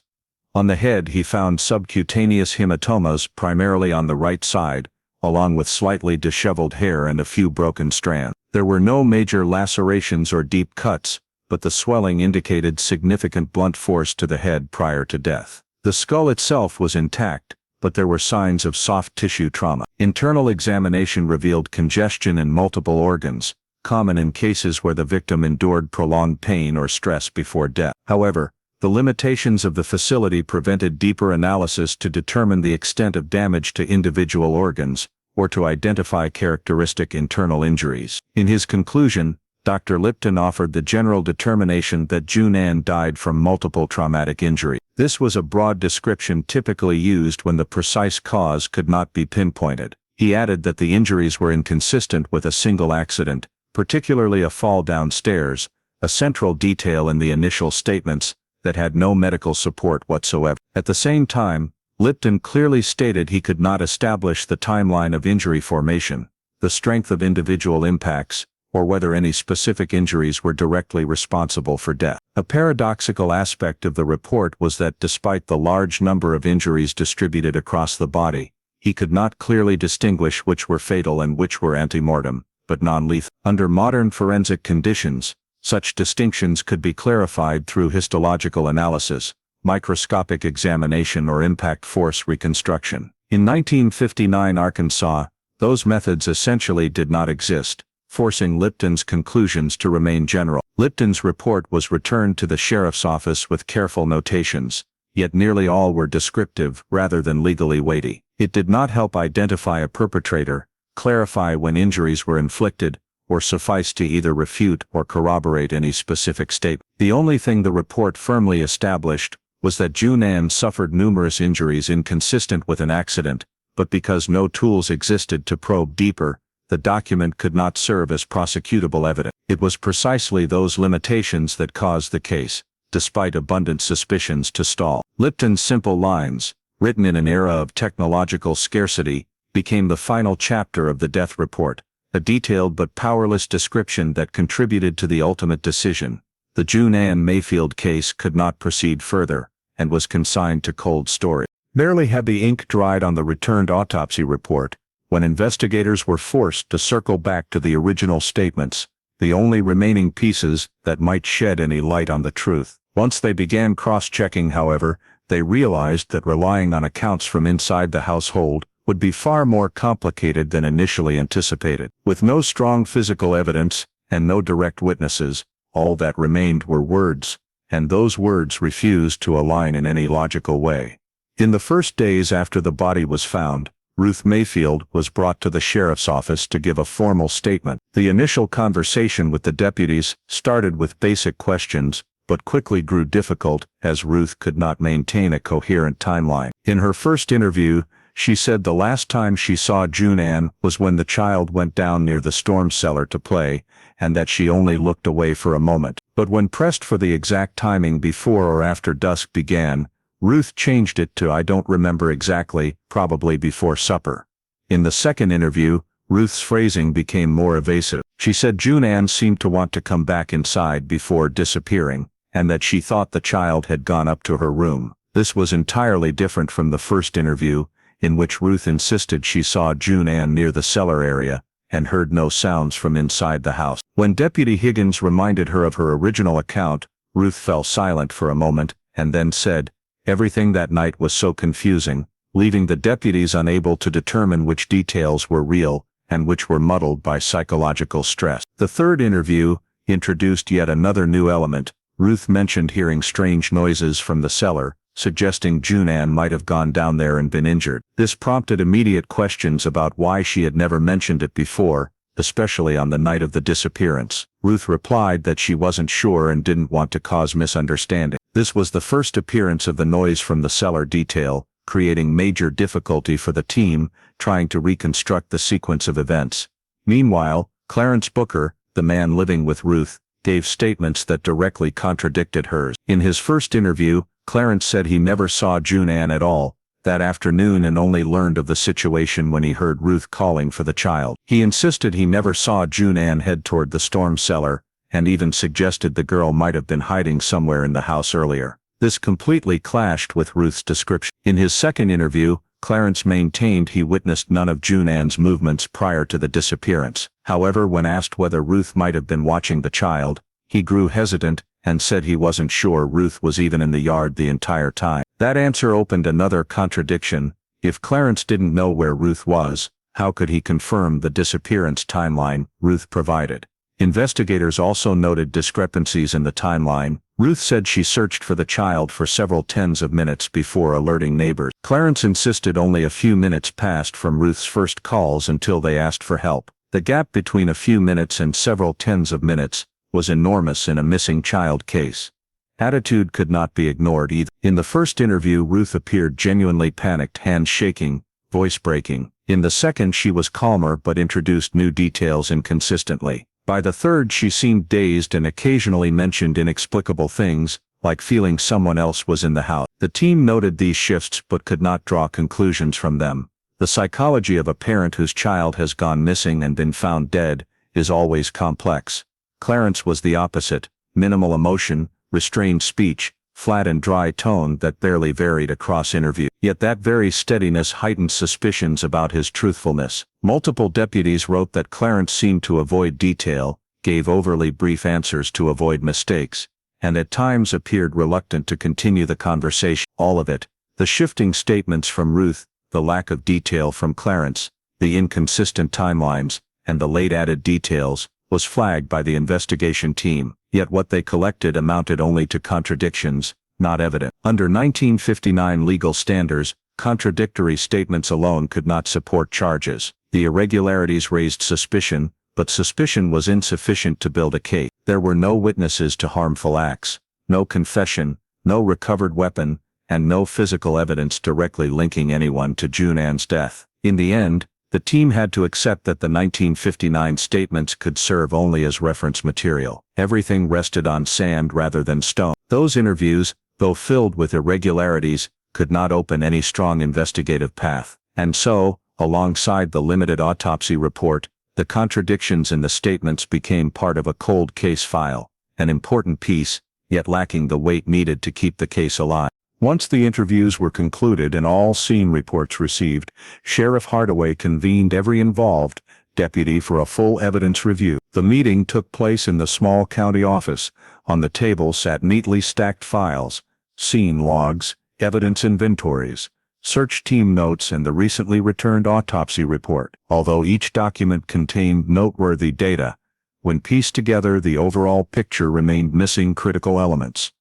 On the head, he found subcutaneous hematomas primarily on the right side, along with slightly disheveled hair and a few broken strands. There were no major lacerations or deep cuts, but the swelling indicated significant blunt force to the head prior to death. The skull itself was intact, but there were signs of soft tissue trauma. Internal examination revealed congestion in multiple organs, common in cases where the victim endured prolonged pain or stress before death. However, the limitations of the facility prevented deeper analysis to determine the extent of damage to individual organs, or to identify characteristic internal injuries. In his conclusion, Dr. Lipton offered the general determination that June Ann died from multiple traumatic injury. This was a broad description typically used when the precise cause could not be pinpointed. He added that the injuries were inconsistent with a single accident, particularly a fall downstairs, a central detail in the initial statements that had no medical support whatsoever. At the same time, Lipton clearly stated he could not establish the timeline of injury formation, the strength of individual impacts, or whether any specific injuries were directly responsible for death. A paradoxical aspect of the report was that despite the large number of injuries distributed across the body, he could not clearly distinguish which were fatal and which were antemortem, but non-lethal. Under modern forensic conditions, such distinctions could be clarified through histological analysis, microscopic examination, or impact force reconstruction. In 1959 Arkansas, those methods essentially did not exist, forcing Lipton's conclusions to remain general. Lipton's report was returned to the sheriff's office with careful notations, yet nearly all were descriptive rather than legally weighty. It did not help identify a perpetrator, clarify when injuries were inflicted, or suffice to either refute or corroborate any specific statement. The only thing the report firmly established was that June Ann suffered numerous injuries inconsistent with an accident, but because no tools existed to probe deeper, the document could not serve as prosecutable evidence. It was precisely those limitations that caused the case, despite abundant suspicions, to stall. Lipton's simple lines, written in an era of technological scarcity, became the final chapter of the death report, a detailed but powerless description that contributed to the ultimate decision. The June Ann Mayfield case could not proceed further, and was consigned to cold storage. Barely had the ink dried on the returned autopsy report, when investigators were forced to circle back to the original statements, the only remaining pieces that might shed any light on the truth. Once they began cross-checking, however, they realized that relying on accounts from inside the household would be far more complicated than initially anticipated. With no strong physical evidence, and no direct witnesses, all that remained were words, and those words refused to align in any logical way. In the first days after the body was found, Ruth Mayfield was brought to the sheriff's office to give a formal statement. The initial conversation with the deputies started with basic questions, but quickly grew difficult as Ruth could not maintain a coherent timeline. In her first interview, she said the last time she saw June Ann was when the child went down near the storm cellar to play, and that she only looked away for a moment. But when pressed for the exact timing before or after dusk began, Ruth changed it to "I don't remember exactly, probably before supper." In the second interview, Ruth's phrasing became more evasive. She said June Ann seemed to want to come back inside before disappearing, and that she thought the child had gone up to her room. This was entirely different from the first interview, in which Ruth insisted she saw June Ann near the cellar area, and heard no sounds from inside the house. When Deputy Higgins reminded her of her original account, Ruth fell silent for a moment, and then said, "Everything that night was so confusing," leaving the deputies unable to determine which details were real and which were muddled by psychological stress. The third interview introduced yet another new element. Ruth mentioned hearing strange noises from the cellar, suggesting June Ann might have gone down there and been injured. This prompted immediate questions about why she had never mentioned it before, especially on the night of the disappearance. Ruth replied that she wasn't sure and didn't want to cause misunderstanding. This was the first appearance of the noise from the cellar detail, creating major difficulty for the team trying to reconstruct the sequence of events. Meanwhile, Clarence Booker, the man living with Ruth, gave statements that directly contradicted hers. In his first interview, Clarence said he never saw June Ann at all that afternoon and only learned of the situation when he heard Ruth calling for the child. He insisted he never saw June Ann head toward the storm cellar, and even suggested the girl might have been hiding somewhere in the house earlier. This completely clashed with Ruth's description. In his second interview, Clarence maintained he witnessed none of June Ann's movements prior to the disappearance. However, when asked whether Ruth might have been watching the child, he grew hesitant and said he wasn't sure Ruth was even in the yard the entire time. That answer opened another contradiction. If Clarence didn't know where Ruth was, how could he confirm the disappearance timeline Ruth provided? Investigators also noted discrepancies in the timeline. Ruth said she searched for the child for several tens of minutes before alerting neighbors. Clarence insisted only a few minutes passed from Ruth's first calls until they asked for help. The gap between a few minutes and several tens of minutes was enormous in a missing child case. Attitude could not be ignored either. In the first interview, Ruth appeared genuinely panicked, hands shaking, voice breaking. In the second, she was calmer but introduced new details inconsistently. By the third, she seemed dazed and occasionally mentioned inexplicable things, like feeling someone else was in the house. The team noted these shifts but could not draw conclusions from them. The psychology of a parent whose child has gone missing and been found dead is always complex. Clarence was the opposite: minimal emotion, restrained speech, flat and dry tone that barely varied across interview. Yet that very steadiness heightened suspicions about his truthfulness. Multiple deputies wrote that Clarence seemed to avoid detail, gave overly brief answers to avoid mistakes, and at times appeared reluctant to continue the conversation. All of it, the shifting statements from Ruth, the lack of detail from Clarence, the inconsistent timelines, and the late added details, was flagged by the investigation team. Yet what they collected amounted only to contradictions, not evidence. Under 1959 legal standards, contradictory statements alone could not support charges. The irregularities raised suspicion, but suspicion was insufficient to build a case. There were no witnesses to harmful acts, no confession, no recovered weapon, and no physical evidence directly linking anyone to June Ann's death. In the end, the team had to accept that the 1959 statements could serve only as reference material. Everything rested on sand rather than stone. Those interviews, though filled with irregularities, could not open any strong investigative path. And so, alongside the limited autopsy report, the contradictions in the statements became part of a cold case file, an important piece, yet lacking the weight needed to keep the case alive. Once the interviews were concluded and all scene reports received, Sheriff Hardaway convened every involved deputy for a full evidence review. The meeting took place in the small county office. On the table sat neatly stacked files, scene logs, evidence inventories, search team notes, and the recently returned autopsy report. Although each document contained noteworthy data, when pieced together, the overall picture remained missing critical elements.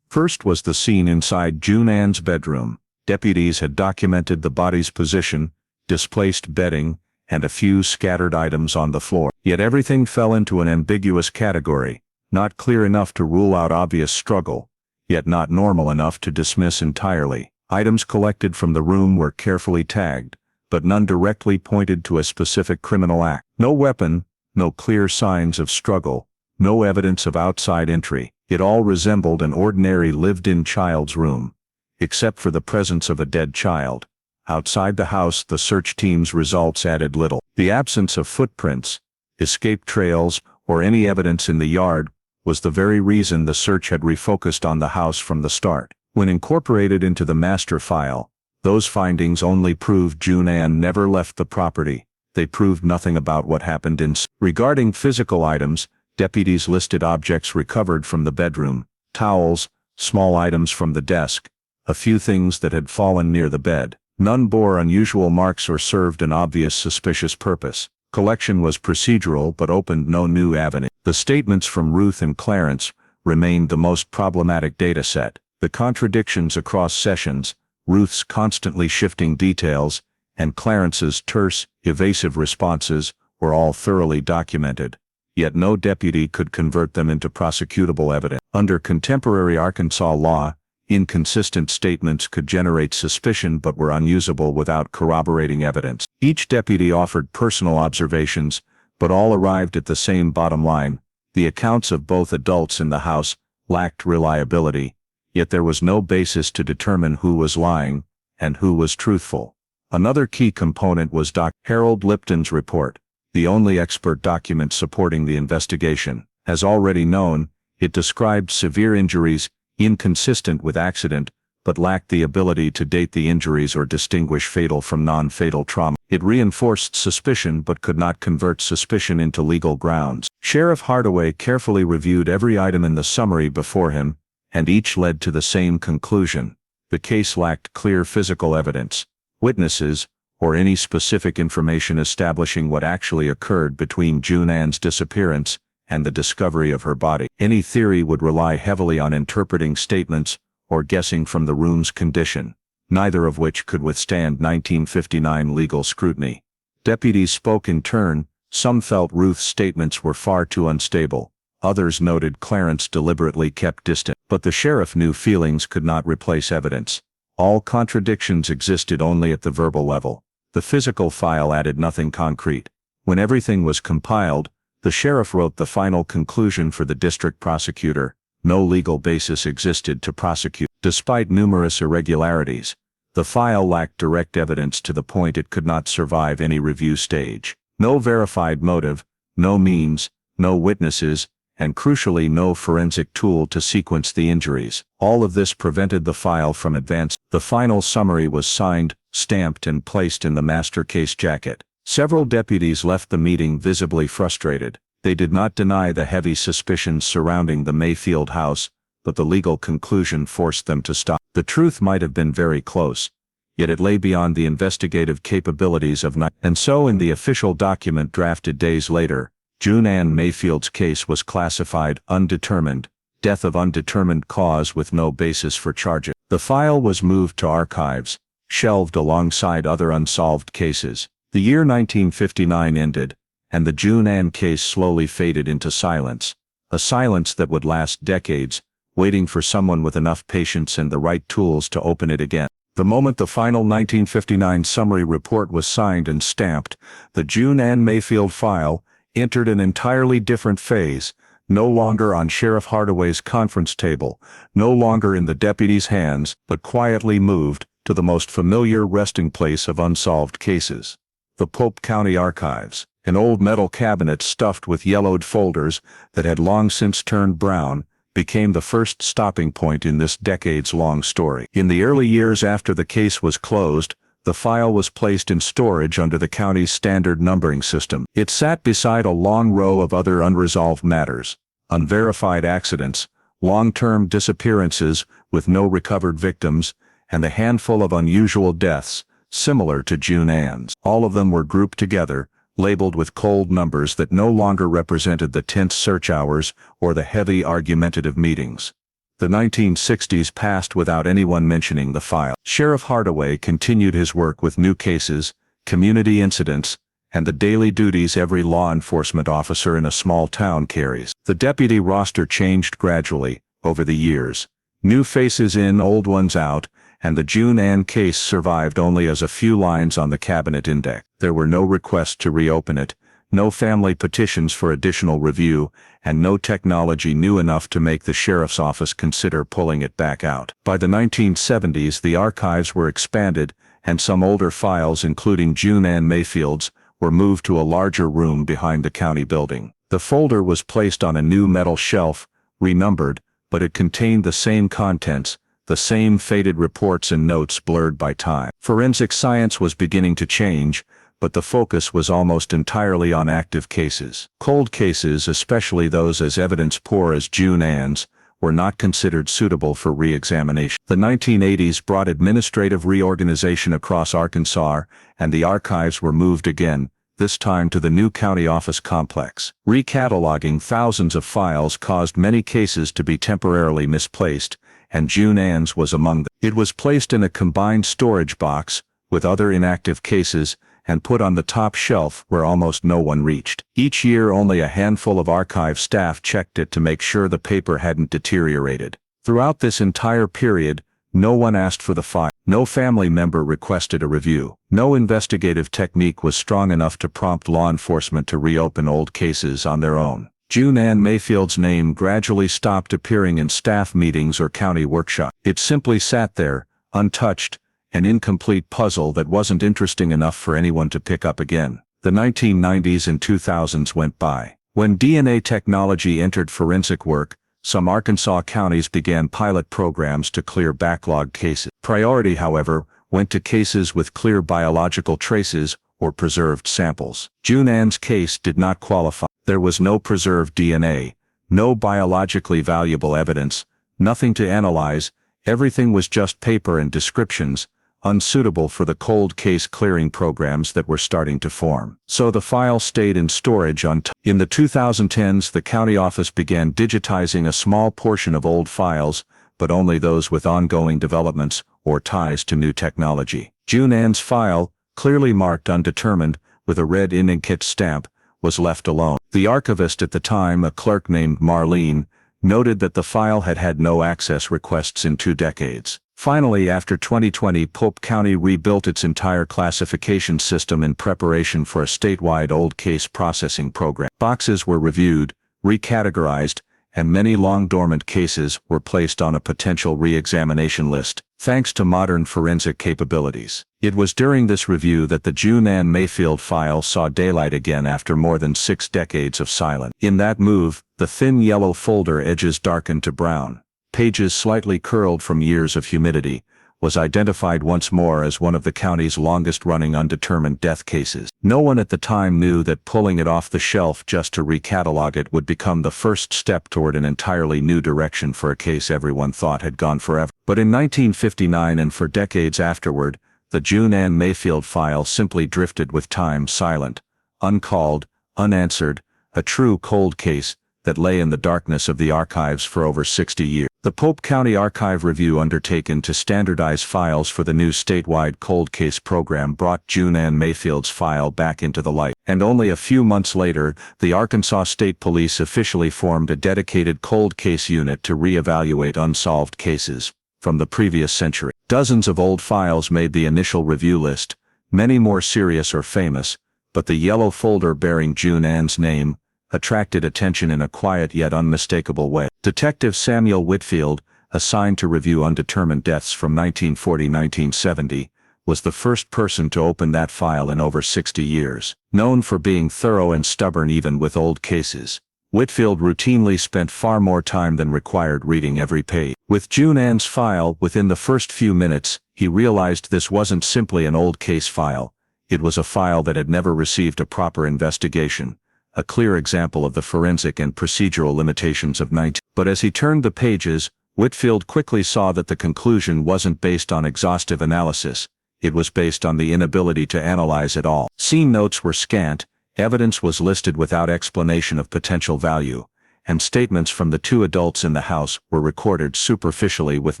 First was the scene inside June Ann's bedroom. Deputies had documented the body's position, displaced bedding, and a few scattered items on the floor. Yet everything fell into an ambiguous category, not clear enough to rule out obvious struggle, yet not normal enough to dismiss entirely. Items collected from the room were carefully tagged, but none directly pointed to a specific criminal act. No weapon, no clear signs of struggle, no evidence of outside entry. It all resembled an ordinary lived-in child's room, except for the presence of a dead child. Outside the house, the search team's results added little. The absence of footprints, escape trails, or any evidence in the yard was the very reason the search had refocused on the house from the start. When incorporated into the master file, those findings only proved June Ann never left the property. They proved nothing about what happened inside. Regarding physical items, deputies listed objects recovered from the bedroom: towels, small items from the desk, a few things that had fallen near the bed. None bore unusual marks or served an obvious suspicious purpose. Collection was procedural but opened no new avenue. The statements from Ruth and Clarence remained the most problematic data set. The contradictions across sessions, Ruth's constantly shifting details, and Clarence's terse, evasive responses were all thoroughly documented. Yet no deputy could convert them into prosecutable evidence. Under contemporary Arkansas law, inconsistent statements could generate suspicion but were unusable without corroborating evidence. Each deputy offered personal observations, but all arrived at the same bottom line: the accounts of both adults in the house lacked reliability, yet there was no basis to determine who was lying and who was truthful. Another key component was Dr. Harold Lipton's report, the only expert document supporting the investigation. As already known, it described severe injuries inconsistent with accident, but lacked the ability to date the injuries or distinguish fatal from non-fatal trauma. It reinforced suspicion but could not convert suspicion into legal grounds. Sheriff Hardaway carefully reviewed every item in the summary before him, and each led to the same conclusion: the case lacked clear physical evidence, witnesses, or any specific information establishing what actually occurred between June Ann's disappearance and the discovery of her body. Any theory would rely heavily on interpreting statements or guessing from the room's condition, neither of which could withstand 1959 legal scrutiny. Deputies spoke in turn. Some felt Ruth's statements were far too unstable. Others noted Clarence deliberately kept distant. But the sheriff knew feelings could not replace evidence. All contradictions existed only at the verbal level. The physical file added nothing concrete. When everything was compiled, the sheriff wrote the final conclusion for the district prosecutor: no legal basis existed to prosecute. Despite numerous irregularities, the file lacked direct evidence to the point it could not survive any review stage. No verified motive, no means, no witnesses, and crucially no forensic tool to sequence the injuries. All of this prevented the file from advancing. The final summary was signed, stamped, and placed in the master case jacket. Several deputies left the meeting visibly frustrated. They did not deny the heavy suspicions surrounding the Mayfield house, but the legal conclusion forced them to stop. The truth might have been very close, yet it lay beyond the investigative capabilities of night. And so in the official document drafted days later, June Ann Mayfield's case was classified undetermined, death of undetermined cause with no basis for charges. The file was moved to archives, shelved alongside other unsolved cases. The year 1959 ended, and the June Ann case slowly faded into silence, a silence that would last decades, waiting for someone with enough patience and the right tools to open it again. The moment the final 1959 summary report was signed and stamped, the June Ann Mayfield file entered an entirely different phase, no longer on Sheriff Hardaway's conference table, no longer in the deputy's hands, but quietly moved to the most familiar resting place of unsolved cases: the Pope County Archives. An old metal cabinet stuffed with yellowed folders that had long since turned brown became the first stopping point in this decades-long story. In the early years after the case was closed, the file was placed in storage under the county's standard numbering system. It sat beside a long row of other unresolved matters: unverified accidents, long-term disappearances with no recovered victims, and a handful of unusual deaths, similar to June Ann's. All of them were grouped together, labeled with cold numbers that no longer represented the tense search hours or the heavy argumentative meetings. The 1960s passed without anyone mentioning the file. Sheriff Hardaway continued his work with new cases, community incidents, and the daily duties every law enforcement officer in a small town carries. The deputy roster changed gradually over the years. New faces in, old ones out, and the June Ann case survived only as a few lines on the cabinet index. There were no requests to reopen it, no family petitions for additional review, and no technology new enough to make the sheriff's office consider pulling it back out. By the 1970s, the archives were expanded, and some older files, including June Ann Mayfield's, were moved to a larger room behind the county building. The folder was placed on a new metal shelf, renumbered, but it contained the same contents, the same faded reports and notes blurred by time. Forensic science was beginning to change, but the focus was almost entirely on active cases. Cold cases, especially those as evidence-poor as June Ann's, were not considered suitable for re-examination. The 1980s brought administrative reorganization across Arkansas, and the archives were moved again, this time to the new county office complex. Recataloging thousands of files caused many cases to be temporarily misplaced, and June Ann's was among them. It was placed in a combined storage box with other inactive cases and put on the top shelf where almost no one reached. Each year only a handful of archive staff checked it to make sure the paper hadn't deteriorated. Throughout this entire period, no one asked for the file. No family member requested a review. No investigative technique was strong enough to prompt law enforcement to reopen old cases on their own. June Ann Mayfield's name gradually stopped appearing in staff meetings or county workshops. It simply sat there, untouched, an incomplete puzzle that wasn't interesting enough for anyone to pick up again. The 1990s and 2000s went by. When DNA technology entered forensic work, some Arkansas counties began pilot programs to clear backlogged cases. Priority, however, went to cases with clear biological traces or preserved samples. June Ann's case did not qualify. There was no preserved DNA, no biologically valuable evidence, nothing to analyze, everything was just paper and descriptions, unsuitable for the cold case clearing programs that were starting to form. So the file stayed in storage until in the 2010s the county office began digitizing a small portion of old files, but only those with ongoing developments or ties to new technology. June Ann's file, clearly marked undetermined, with a red Inninkit stamp, was left alone. The archivist at the time, a clerk named Marlene, noted that the file had had no access requests in 2 decades. Finally, after 2020, Pope County rebuilt its entire classification system in preparation for a statewide old case processing program. Boxes were reviewed, recategorized, and many long-dormant cases were placed on a potential re-examination list, thanks to modern forensic capabilities. It was during this review that the June Ann Mayfield file saw daylight again after more than 6 decades of silence. In that move, the thin yellow folder edges darkened to brown. Pages slightly curled from years of humidity, was identified once more as one of the county's longest-running undetermined death cases. No one at the time knew that pulling it off the shelf just to recatalog it would become the first step toward an entirely new direction for a case everyone thought had gone forever. But in 1959 and for decades afterward, the June Ann Mayfield file simply drifted with time, silent, uncalled, unanswered, a true cold case that lay in the darkness of the archives for over 60 years. The Pope County Archive review undertaken to standardize files for the new statewide cold case program brought June Ann Mayfield's file back into the light. And only a few months later, the Arkansas State Police officially formed a dedicated cold case unit to reevaluate unsolved cases from the previous century. Dozens of old files made the initial review list, many more serious or famous, but the yellow folder bearing June Ann's name attracted attention in a quiet yet unmistakable way. Detective Samuel Whitfield, assigned to review undetermined deaths from 1940-1970, was the first person to open that file in over 60 years. Known for being thorough and stubborn even with old cases, Whitfield routinely spent far more time than required reading every page. With June Ann's file, within the first few minutes, he realized this wasn't simply an old case file. It was a file that had never received a proper investigation, a clear example of the forensic and procedural limitations of 19. But as he turned the pages, Whitfield quickly saw that the conclusion wasn't based on exhaustive analysis, it was based on the inability to analyze it all. Scene notes were scant, evidence was listed without explanation of potential value, and statements from the 2 adults in the house were recorded superficially with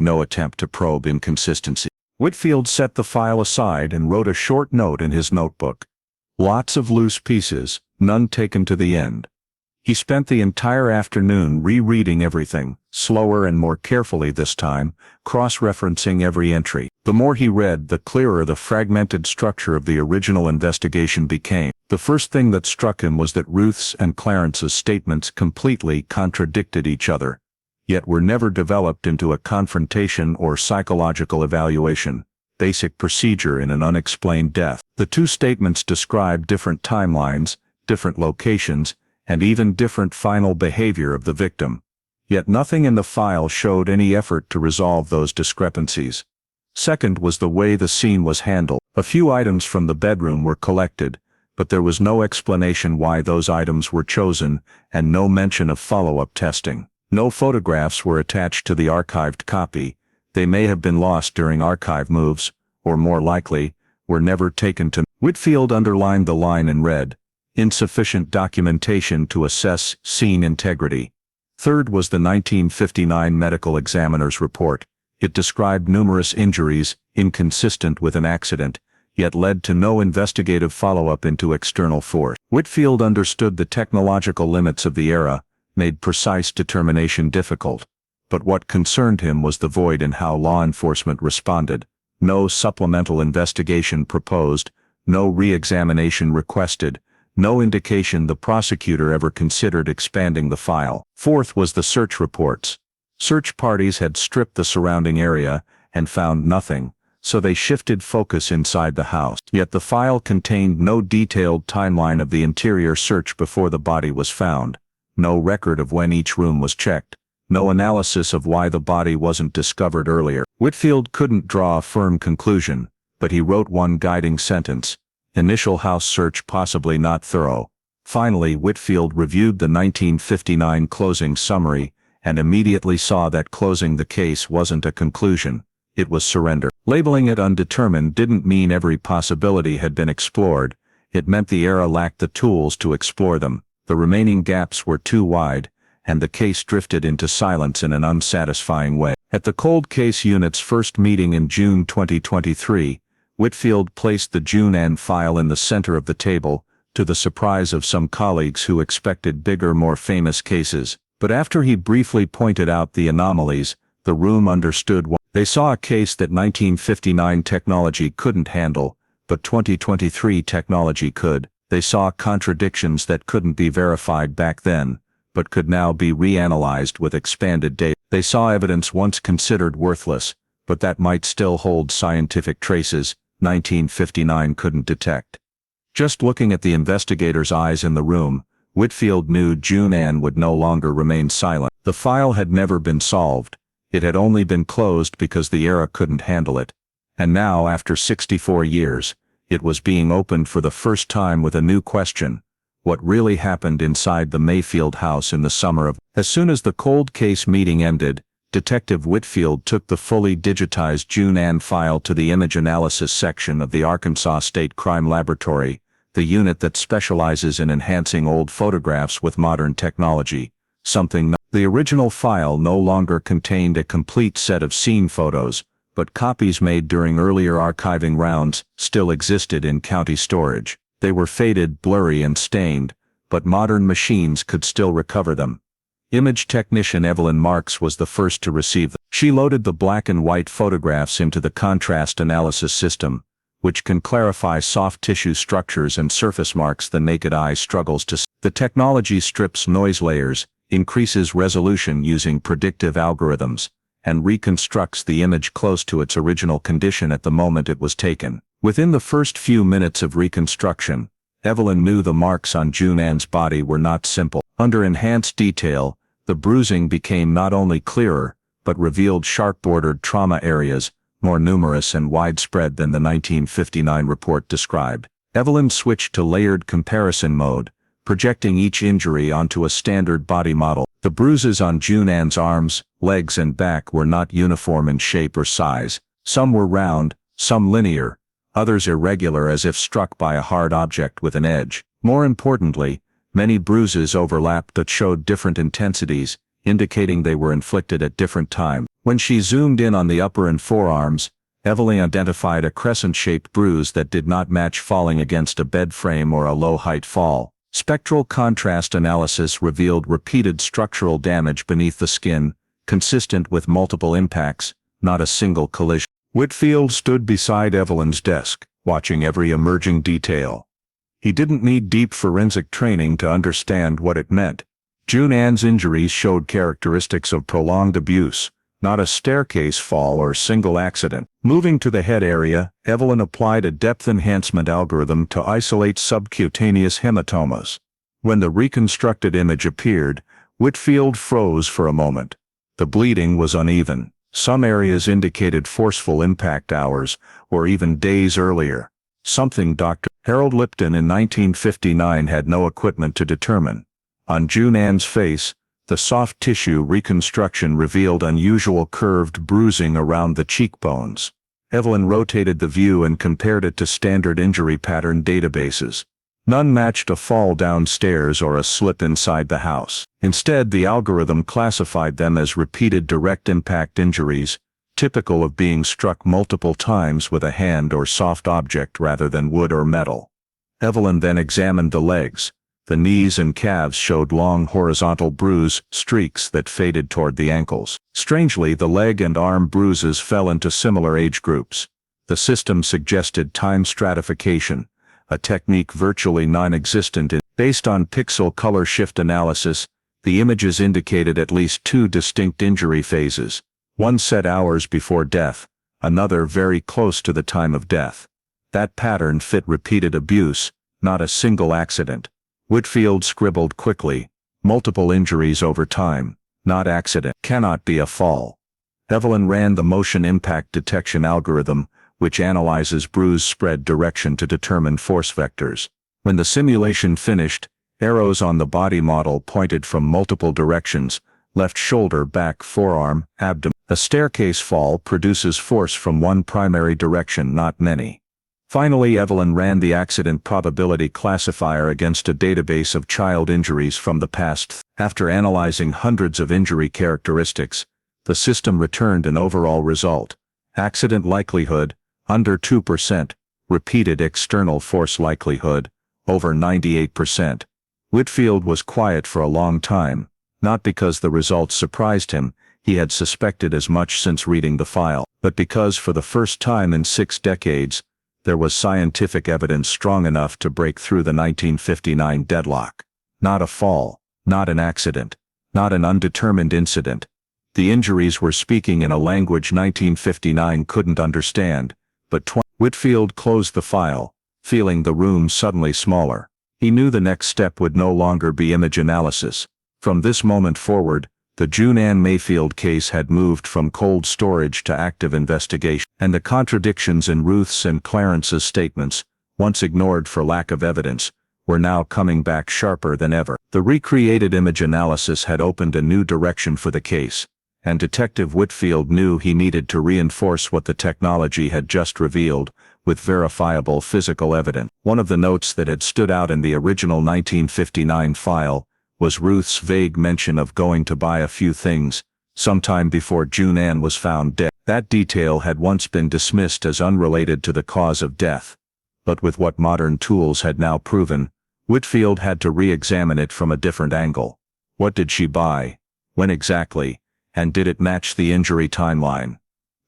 no attempt to probe inconsistency. Whitfield set the file aside and wrote a short note in his notebook. Lots of loose pieces, none taken to the end. He spent the entire afternoon rereading everything, slower and more carefully this time, cross-referencing every entry. The more he read, the clearer the fragmented structure of the original investigation became. The first thing that struck him was that Ruth's and Clarence's statements completely contradicted each other, yet were never developed into a confrontation or psychological evaluation. Basic procedure in an unexplained death. The two statements describe different timelines, different locations, and even different final behavior of the victim. Yet nothing in the file showed any effort to resolve those discrepancies. Second was the way the scene was handled. A few items from the bedroom were collected, but there was no explanation why those items were chosen, and no mention of follow-up testing. No photographs were attached to the archived copy. They may have been lost during archive moves, or more likely, were never taken to. Whitfield underlined the line in red. Insufficient documentation to assess scene integrity. Third was the 1959 medical examiner's report. It described numerous injuries, inconsistent with an accident, yet led to no investigative follow-up into external force. Whitfield understood the technological limits of the era, made precise determination difficult. But what concerned him was the void in how law enforcement responded. No supplemental investigation proposed, no re-examination requested, no indication the prosecutor ever considered expanding the file. Fourth was the search reports. Search parties had stripped the surrounding area and found nothing, so they shifted focus inside the house. Yet the file contained no detailed timeline of the interior search before the body was found, no record of when each room was checked, no analysis of why the body wasn't discovered earlier. Whitfield couldn't draw a firm conclusion, but he wrote one guiding sentence. Initial house search possibly not thorough. Finally, Whitfield reviewed the 1959 closing summary and immediately saw that closing the case wasn't a conclusion, it was surrender. Labeling it undetermined didn't mean every possibility had been explored, it meant the era lacked the tools to explore them, the remaining gaps were too wide, and the case drifted into silence in an unsatisfying way. At the Cold Case Unit's first meeting in June 2023, Whitfield placed the June N file in the center of the table, to the surprise of some colleagues who expected bigger, more famous cases. But after he briefly pointed out the anomalies, the room understood why. They saw a case that 1959 technology couldn't handle, but 2023 technology could. They saw contradictions that couldn't be verified back then, but could now be reanalyzed with expanded data. They saw evidence once considered worthless, but that might still hold scientific traces 1959 couldn't detect. Just looking at the investigator's eyes in the room, Whitfield knew June Ann would no longer remain silent. The file had never been solved. It had only been closed because the era couldn't handle it. And now, after 64 years, it was being opened for the first time with a new question. What really happened inside the Mayfield house in the summer of... As soon as the cold case meeting ended, Detective Whitfield took the fully digitized June Ann file to the image analysis section of the Arkansas State Crime Laboratory, the unit that specializes in enhancing old photographs with modern technology. The original file no longer contained a complete set of scene photos, but copies made during earlier archiving rounds still existed in county storage. They were faded, blurry, and stained, but modern machines could still recover them. Image technician Evelyn Marks was the first to receive them. She loaded the black and white photographs into the contrast analysis system, which can clarify soft tissue structures and surface marks the naked eye struggles to see. The technology strips noise layers, increases resolution using predictive algorithms, and reconstructs the image close to its original condition at the moment it was taken. Within the first few minutes of reconstruction, Evelyn knew the marks on June Ann's body were not simple. Under enhanced detail, the bruising became not only clearer, but revealed sharp-bordered trauma areas, more numerous and widespread than the 1959 report described. Evelyn switched to layered comparison mode, projecting each injury onto a standard body model. The bruises on June Ann's arms, legs, and back were not uniform in shape or size. Some were round, some linear, others irregular as if struck by a hard object with an edge. More importantly, many bruises overlapped but showed different intensities, indicating they were inflicted at different times. When she zoomed in on the upper and forearms, Evelyn identified a crescent-shaped bruise that did not match falling against a bed frame or a low-height fall. Spectral contrast analysis revealed repeated structural damage beneath the skin, consistent with multiple impacts, not a single collision. Whitfield stood beside Evelyn's desk, watching every emerging detail. He didn't need deep forensic training to understand what it meant. June Ann's injuries showed characteristics of prolonged abuse, not a staircase fall or single accident. Moving to the head area, Evelyn applied a depth enhancement algorithm to isolate subcutaneous hematomas. When the reconstructed image appeared, Whitfield froze for a moment. The bleeding was uneven. Some areas indicated forceful impact hours, or even days earlier. Something Dr. Harold Lipton in 1959 had no equipment to determine. On June Ann's face, the soft tissue reconstruction revealed unusual curved bruising around the cheekbones. Evelyn rotated the view and compared it to standard injury pattern databases. None matched a fall downstairs or a slip inside the house. Instead, the algorithm classified them as repeated direct impact injuries, typical of being struck multiple times with a hand or soft object rather than wood or metal. Evelyn then examined the legs. The knees and calves showed long horizontal bruise streaks that faded toward the ankles. Strangely, the leg and arm bruises fell into similar age groups. The system suggested time stratification, a technique virtually non-existent. Based on pixel color shift analysis, the images indicated at least two distinct injury phases, one set hours before death, another very close to the time of death. That pattern fit repeated abuse, not a single accident. Whitfield scribbled quickly, multiple injuries over time, not accident. Cannot be a fall. Evelyn ran the motion impact detection algorithm, which analyzes bruise spread direction to determine force vectors. When the simulation finished, arrows on the body model pointed from multiple directions: left shoulder, back, forearm, abdomen. A staircase fall produces force from one primary direction, not many. Finally, Evelyn ran the accident probability classifier against a database of child injuries from the past. After analyzing hundreds of injury characteristics, the system returned an overall result. Accident likelihood, under 2%. Repeated external force likelihood, over 98%. Whitfield was quiet for a long time, not because the results surprised him, he had suspected as much since reading the file, but because for the first time in 6 decades, there was scientific evidence strong enough to break through the 1959 deadlock. Not a fall, not an accident, not an undetermined incident. The injuries were speaking in a language 1959 couldn't understand, but Whitfield closed the file, feeling the room suddenly smaller. He knew the next step would no longer be image analysis. From this moment forward, the June Ann Mayfield case had moved from cold storage to active investigation, and the contradictions in Ruth's and Clarence's statements, once ignored for lack of evidence, were now coming back sharper than ever. The recreated image analysis had opened a new direction for the case, and Detective Whitfield knew he needed to reinforce what the technology had just revealed, with verifiable physical evidence. One of the notes that had stood out in the original 1959 file was Ruth's vague mention of going to buy a few things, sometime before June Ann was found dead. That detail had once been dismissed as unrelated to the cause of death. But with what modern tools had now proven, Whitfield had to re-examine it from a different angle. What did she buy? When exactly? And did it match the injury timeline?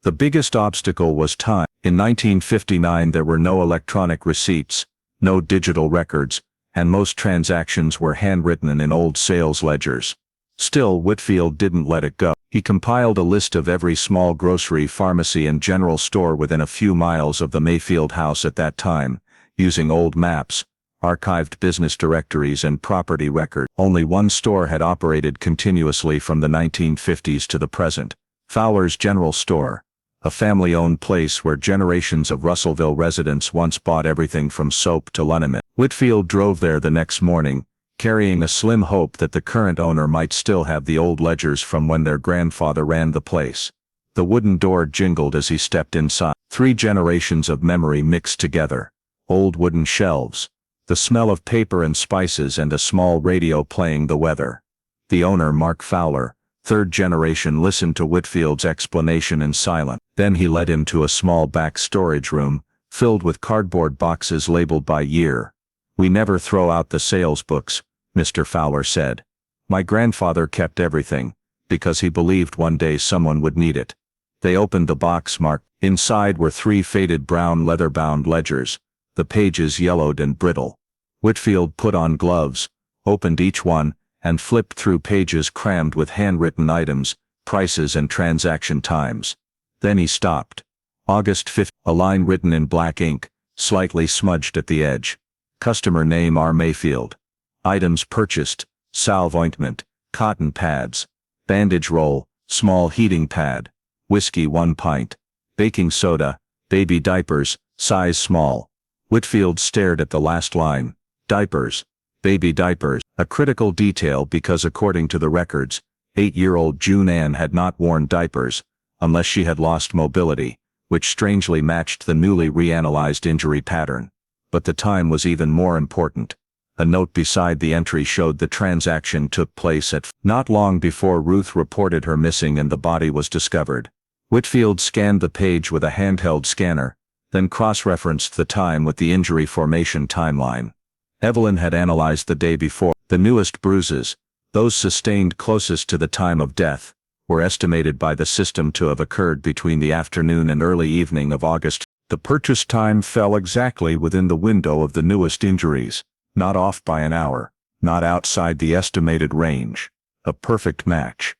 The biggest obstacle was time. In 1959 there were no electronic receipts, no digital records, and most transactions were handwritten in old sales ledgers. Still, Whitfield didn't let it go. He compiled a list of every small grocery, pharmacy and general store within a few miles of the Mayfield house at that time, using old maps, archived business directories and property records. Only one store had operated continuously from the 1950s to the present: Fowler's General Store, a family-owned place where generations of Russellville residents once bought everything from soap to liniment. Whitfield drove there the next morning, carrying a slim hope that the current owner might still have the old ledgers from when their grandfather ran the place. The wooden door jingled as he stepped inside. 3 generations of memory mixed together. Old wooden shelves, the smell of paper and spices, and a small radio playing the weather. The owner, Mark Fowler, Third generation listened to Whitfield's explanation in silence. Then he led him to a small back storage room, filled with cardboard boxes labeled by year. "We never throw out the sales books," Mr. Fowler said. "My grandfather kept everything, because he believed one day someone would need it." They opened the box marked. Inside were 3 faded brown leather-bound ledgers, the pages yellowed and brittle. Whitfield put on gloves, opened each one, and flipped through pages crammed with handwritten items, prices and transaction times. Then he stopped. August 5th, a line written in black ink, slightly smudged at the edge. Customer name R. Mayfield. Items purchased: salve ointment, cotton pads, bandage roll, small heating pad, whiskey 1 pint, baking soda, baby diapers, size small. Whitfield stared at the last line. Diapers. Baby diapers. A critical detail because according to the records, 8-year-old June Ann had not worn diapers, unless she had lost mobility, which strangely matched the newly reanalyzed injury pattern. But the time was even more important. A note beside the entry showed the transaction took place at not long before Ruth reported her missing and the body was discovered. Whitfield scanned the page with a handheld scanner, then cross-referenced the time with the injury formation timeline. Evelyn had analyzed the day before. The newest bruises, those sustained closest to the time of death, were estimated by the system to have occurred between the afternoon and early evening of August. The purchase time fell exactly within the window of the newest injuries, not off by an hour, not outside the estimated range. A perfect match.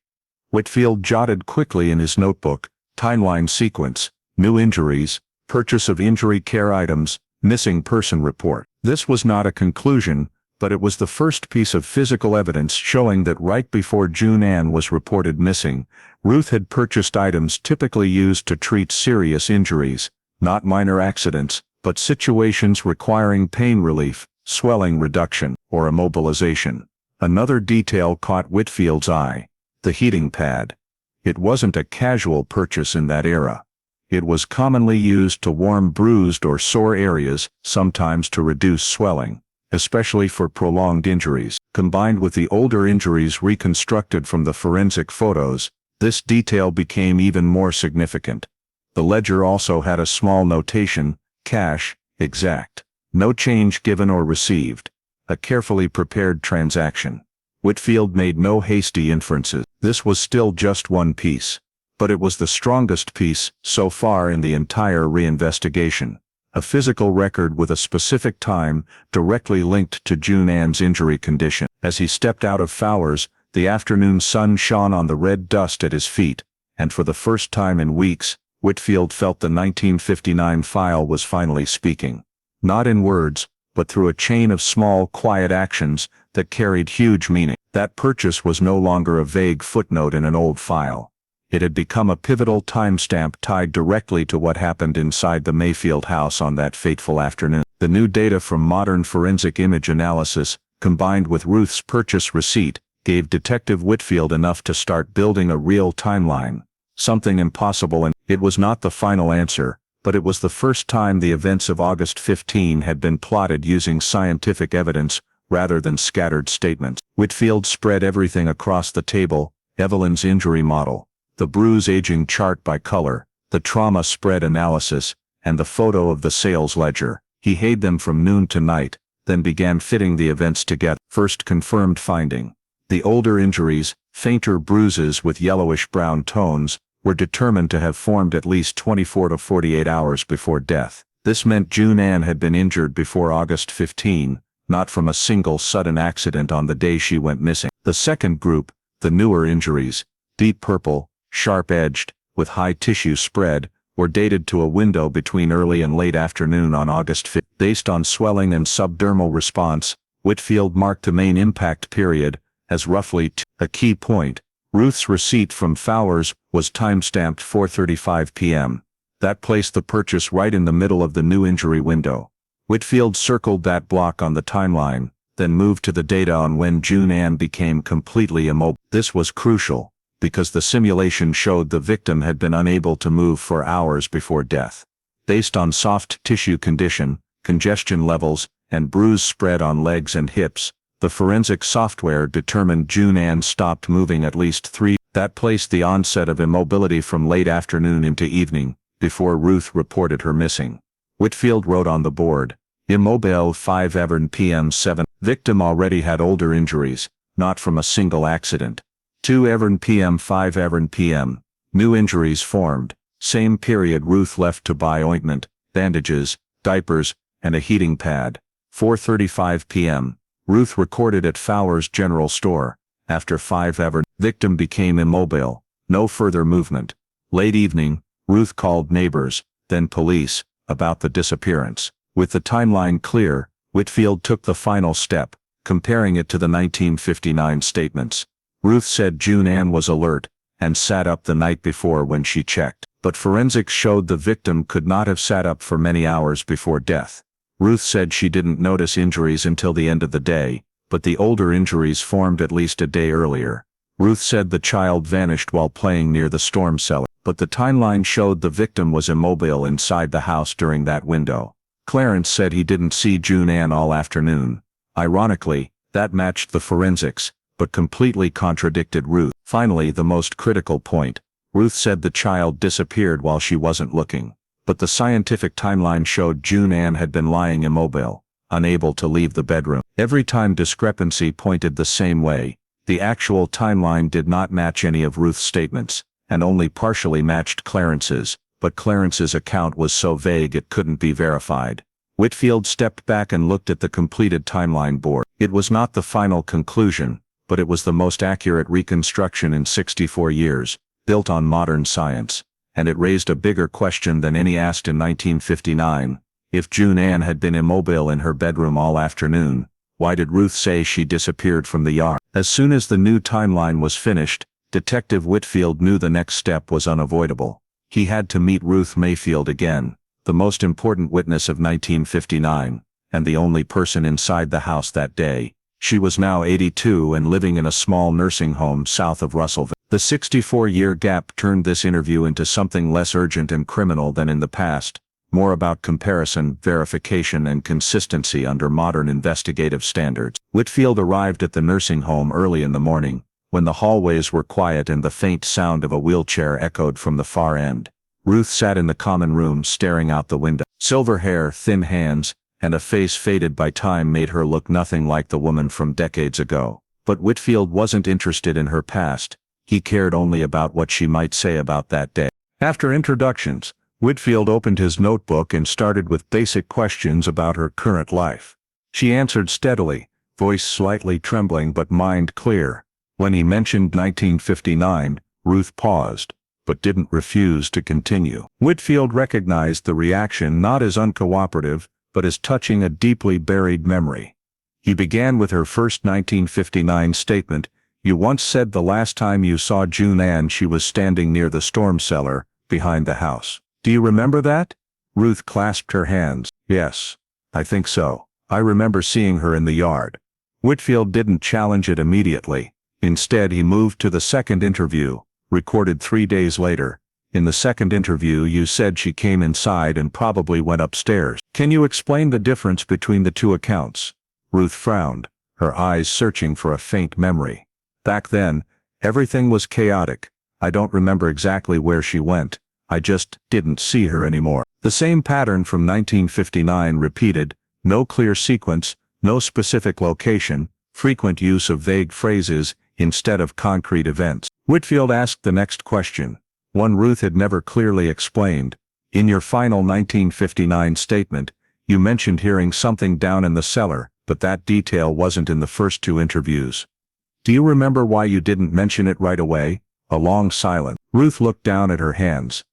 Whitfield jotted quickly in his notebook: timeline sequence, new injuries, purchase of injury care items, missing person report. This was not a conclusion, but it was the first piece of physical evidence showing that right before June Ann was reported missing, Ruth had purchased items typically used to treat serious injuries, not minor accidents, but situations requiring pain relief, swelling reduction, or immobilization. Another detail caught Whitfield's eye: the heating pad. It wasn't a casual purchase in that era. It was commonly used to warm bruised or sore areas, sometimes to reduce swelling, especially for prolonged injuries. Combined with the older injuries reconstructed from the forensic photos, this detail became even more significant. The ledger also had a small notation: cash, exact. No change given or received. A carefully prepared transaction. Whitfield made no hasty inferences. This was still just one piece. But it was the strongest piece, so far, in the entire reinvestigation. A physical record with a specific time, directly linked to June Ann's injury condition. As he stepped out of Fowler's, the afternoon sun shone on the red dust at his feet, and for the first time in weeks, Whitfield felt the 1959 file was finally speaking. Not in words, but through a chain of small, quiet actions that carried huge meaning. That purchase was no longer a vague footnote in an old file. It had become a pivotal timestamp tied directly to what happened inside the Mayfield house on that fateful afternoon. The new data from modern forensic image analysis, combined with Ruth's purchase receipt, gave Detective Whitfield enough to start building a real timeline. Something impossible, and it was not the final answer, but it was the first time the events of August 15 had been plotted using scientific evidence rather than scattered statements. Whitfield spread everything across the table: Evelyn's injury model, the bruise aging chart by color, the trauma spread analysis, and the photo of the sales ledger. He hid them from noon to night, then began fitting the events together. First confirmed finding: the older injuries, fainter bruises with yellowish-brown tones, were determined to have formed at least 24 to 48 hours before death. This meant June Ann had been injured before August 15, not from a single sudden accident on the day she went missing. The second group, the newer injuries, deep purple, sharp-edged, with high tissue spread, were dated to a window between early and late afternoon on August 5. Based on swelling and subdermal response, Whitfield marked the main impact period as roughly a key point. Ruth's receipt from Fowler's was timestamped 4:35 p.m. That placed the purchase right in the middle of the new injury window. Whitfield circled that block on the timeline, then moved to the data on when June Ann became completely immobile. This was crucial, because the simulation showed the victim had been unable to move for hours before death. Based on soft tissue condition, congestion levels, and bruise spread on legs and hips, the forensic software determined June Ann stopped moving at least 3 That placed the onset of immobility from late afternoon into evening, before Ruth reported her missing. Whitfield wrote on the board, "Immobile 5 p.m. 7. Victim already had older injuries, not from a single accident. 2 p.m. 5 p.m. New injuries formed. Same period Ruth left to buy ointment, bandages, diapers, and a heating pad. 4:35 p.m. Ruth recorded at Fowler's General Store. After 5 victim became immobile. No further movement. Late evening, Ruth called neighbors, then police, about the disappearance. With the timeline clear, Whitfield took the final step, comparing it to the 1959 statements. Ruth said June Ann was alert, and sat up the night before when she checked. But forensics showed the victim could not have sat up for many hours before death. Ruth said she didn't notice injuries until the end of the day, but the older injuries formed at least a day earlier. Ruth said the child vanished while playing near the storm cellar, but the timeline showed the victim was immobile inside the house during that window. Clarence said he didn't see June Ann all afternoon. Ironically, that matched the forensics, but completely contradicted Ruth. Finally, the most critical point. Ruth said the child disappeared while she wasn't looking. But the scientific timeline showed June Ann had been lying immobile, unable to leave the bedroom. Every time discrepancy pointed the same way. The actual timeline did not match any of Ruth's statements, and only partially matched Clarence's, but Clarence's account was so vague it couldn't be verified. Whitfield stepped back and looked at the completed timeline board. It was not the final conclusion, but it was the most accurate reconstruction in 64 years, built on modern science, and it raised a bigger question than any asked in 1959. If June Ann had been immobile in her bedroom all afternoon, why did Ruth say she disappeared from the yard? As soon as the new timeline was finished, Detective Whitfield knew the next step was unavoidable. He had to meet Ruth Mayfield again, the most important witness of 1959, and the only person inside the house that day. She was now 82 and living in a small nursing home south of Russellville. The 64-year gap turned this interview into something less urgent and criminal than in the past, more about comparison, verification, and consistency under modern investigative standards. Whitfield arrived at the nursing home early in the morning, when the hallways were quiet and the faint sound of a wheelchair echoed from the far end. Ruth sat in the common room staring out the window. Silver hair, thin hands, and a face faded by time made her look nothing like the woman from decades ago. But Whitfield wasn't interested in her past. He cared only about what she might say about that day. After introductions, Whitfield opened his notebook and started with basic questions about her current life. She answered steadily, voice slightly trembling but mind clear. When he mentioned 1959, Ruth paused, but didn't refuse to continue. Whitfield recognized the reaction not as uncooperative, but as touching a deeply buried memory. He began with her first 1959 statement. "You once said the last time you saw June Ann she was standing near the storm cellar, behind the house. Do you remember that?" Ruth clasped her hands. "Yes, I think so. I remember seeing her in the yard." Whitfield didn't challenge it immediately. Instead, he moved to the second interview, recorded 3 days later. "In the second interview you said she came inside and probably went upstairs. Can you explain the difference between the two accounts?" Ruth frowned, her eyes searching for a faint memory. "Back then, everything was chaotic. I don't remember exactly where she went. I just didn't see her anymore." The same pattern from 1959 repeated, no clear sequence, no specific location, frequent use of vague phrases instead of concrete events. Whitfield asked the next question, one Ruth had never clearly explained. "In your final 1959 statement, you mentioned hearing something down in the cellar, but that detail wasn't in the first 2 interviews. Do you remember why you didn't mention it right away?" A long silence. Ruth looked down at her hands.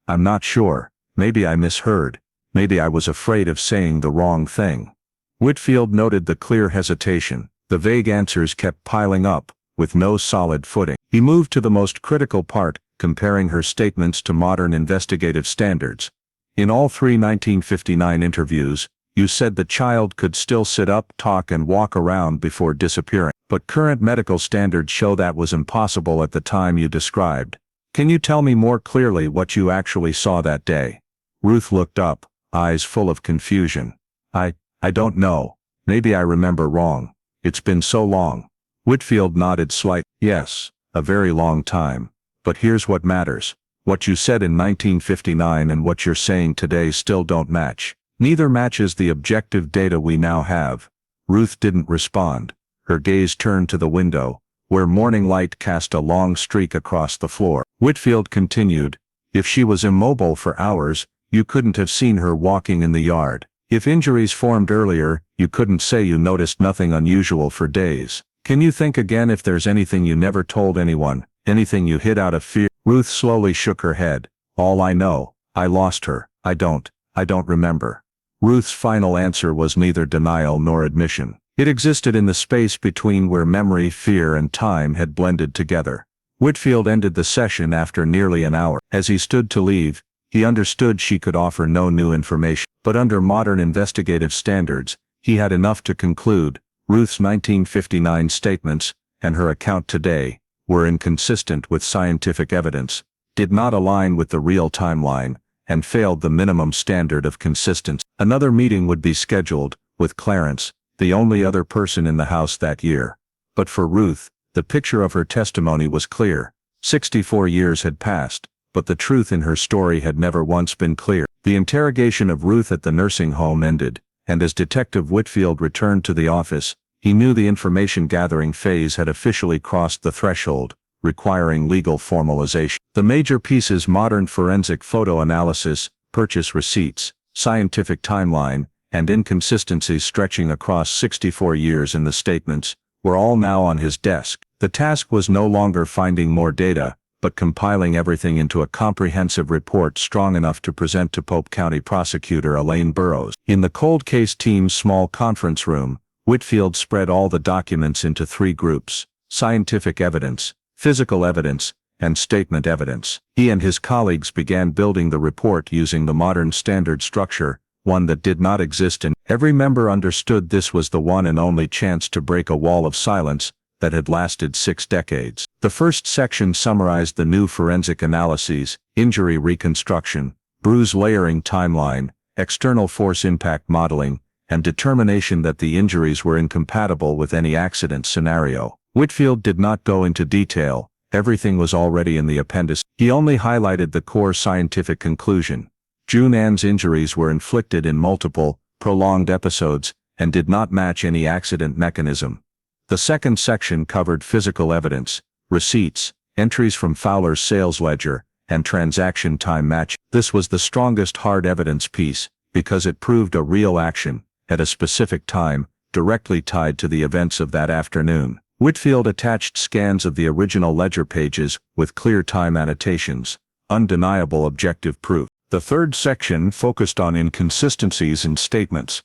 I'm not sure. Maybe I misheard. Maybe I was afraid of saying the wrong thing." Whitfield noted the clear hesitation. The vague answers kept piling up, with no solid footing. He moved to the most critical part, comparing her statements to modern investigative standards. "In all 3 1959 interviews, you said the child could still sit up, talk, and walk around before disappearing. But current medical standards show that was impossible at the time you described. Can you tell me more clearly what you actually saw that day?" Ruth looked up, eyes full of confusion. I don't know. Maybe I remember wrong. It's been so long." Whitfield nodded slightly. "Yes, a very long time. But here's what matters. What you said in 1959 and what you're saying today still don't match. Neither matches the objective data we now have. Ruth didn't respond. Her gaze turned to the window, where morning light cast a long streak across the floor. Whitfield continued, "If she was immobile for hours, you couldn't have seen her walking in the yard. If injuries formed earlier, you couldn't say you noticed nothing unusual for days. Can you think again if there's anything you never told anyone, anything you hid out of fear?" Ruth slowly shook her head. "All I know, I lost her. I don't remember." Ruth's final answer was neither denial nor admission. It existed in the space between where memory, fear, and time had blended together. Whitfield ended the session after nearly an hour. As he stood to leave, he understood she could offer no new information, but under modern investigative standards, he had enough to conclude Ruth's 1959 statements, and her account today, were inconsistent with scientific evidence, did not align with the real timeline, and failed the minimum standard of consistency. Another meeting would be scheduled, with Clarence, the only other person in the house that year. But for Ruth, the picture of her testimony was clear. 64 years had passed, but the truth in her story had never once been clear. The interrogation of Ruth at the nursing home ended, and as Detective Whitfield returned to the office, he knew the information-gathering phase had officially crossed the threshold, requiring legal formalization. The major pieces: modern forensic photo analysis, purchase receipts, scientific timeline, and inconsistencies stretching across 64 years in the statements, were all now on his desk. The task was no longer finding more data, but compiling everything into a comprehensive report strong enough to present to Pope County Prosecutor Elaine Burrows. In the cold case team's small conference room, Whitfield spread all the documents into three groups: scientific evidence, physical evidence, and statement evidence. He and his colleagues began building the report using the modern standard structure, one that did not exist in. Every member understood this was the one and only chance to break a wall of silence that had lasted 6 decades. The first section summarized the new forensic analyses: injury reconstruction, bruise layering timeline, external force impact modeling, and determination that the injuries were incompatible with any accident scenario. Whitfield did not go into detail. Everything was already in the appendix. He only highlighted the core scientific conclusion. June Ann's injuries were inflicted in multiple, prolonged episodes, and did not match any accident mechanism. The second section covered physical evidence, receipts, entries from Fowler's sales ledger, and transaction time match. This was the strongest hard evidence piece, because it proved a real action, at a specific time, directly tied to the events of that afternoon. Whitfield attached scans of the original ledger pages with clear time annotations, undeniable objective proof. The third section focused on inconsistencies in statements.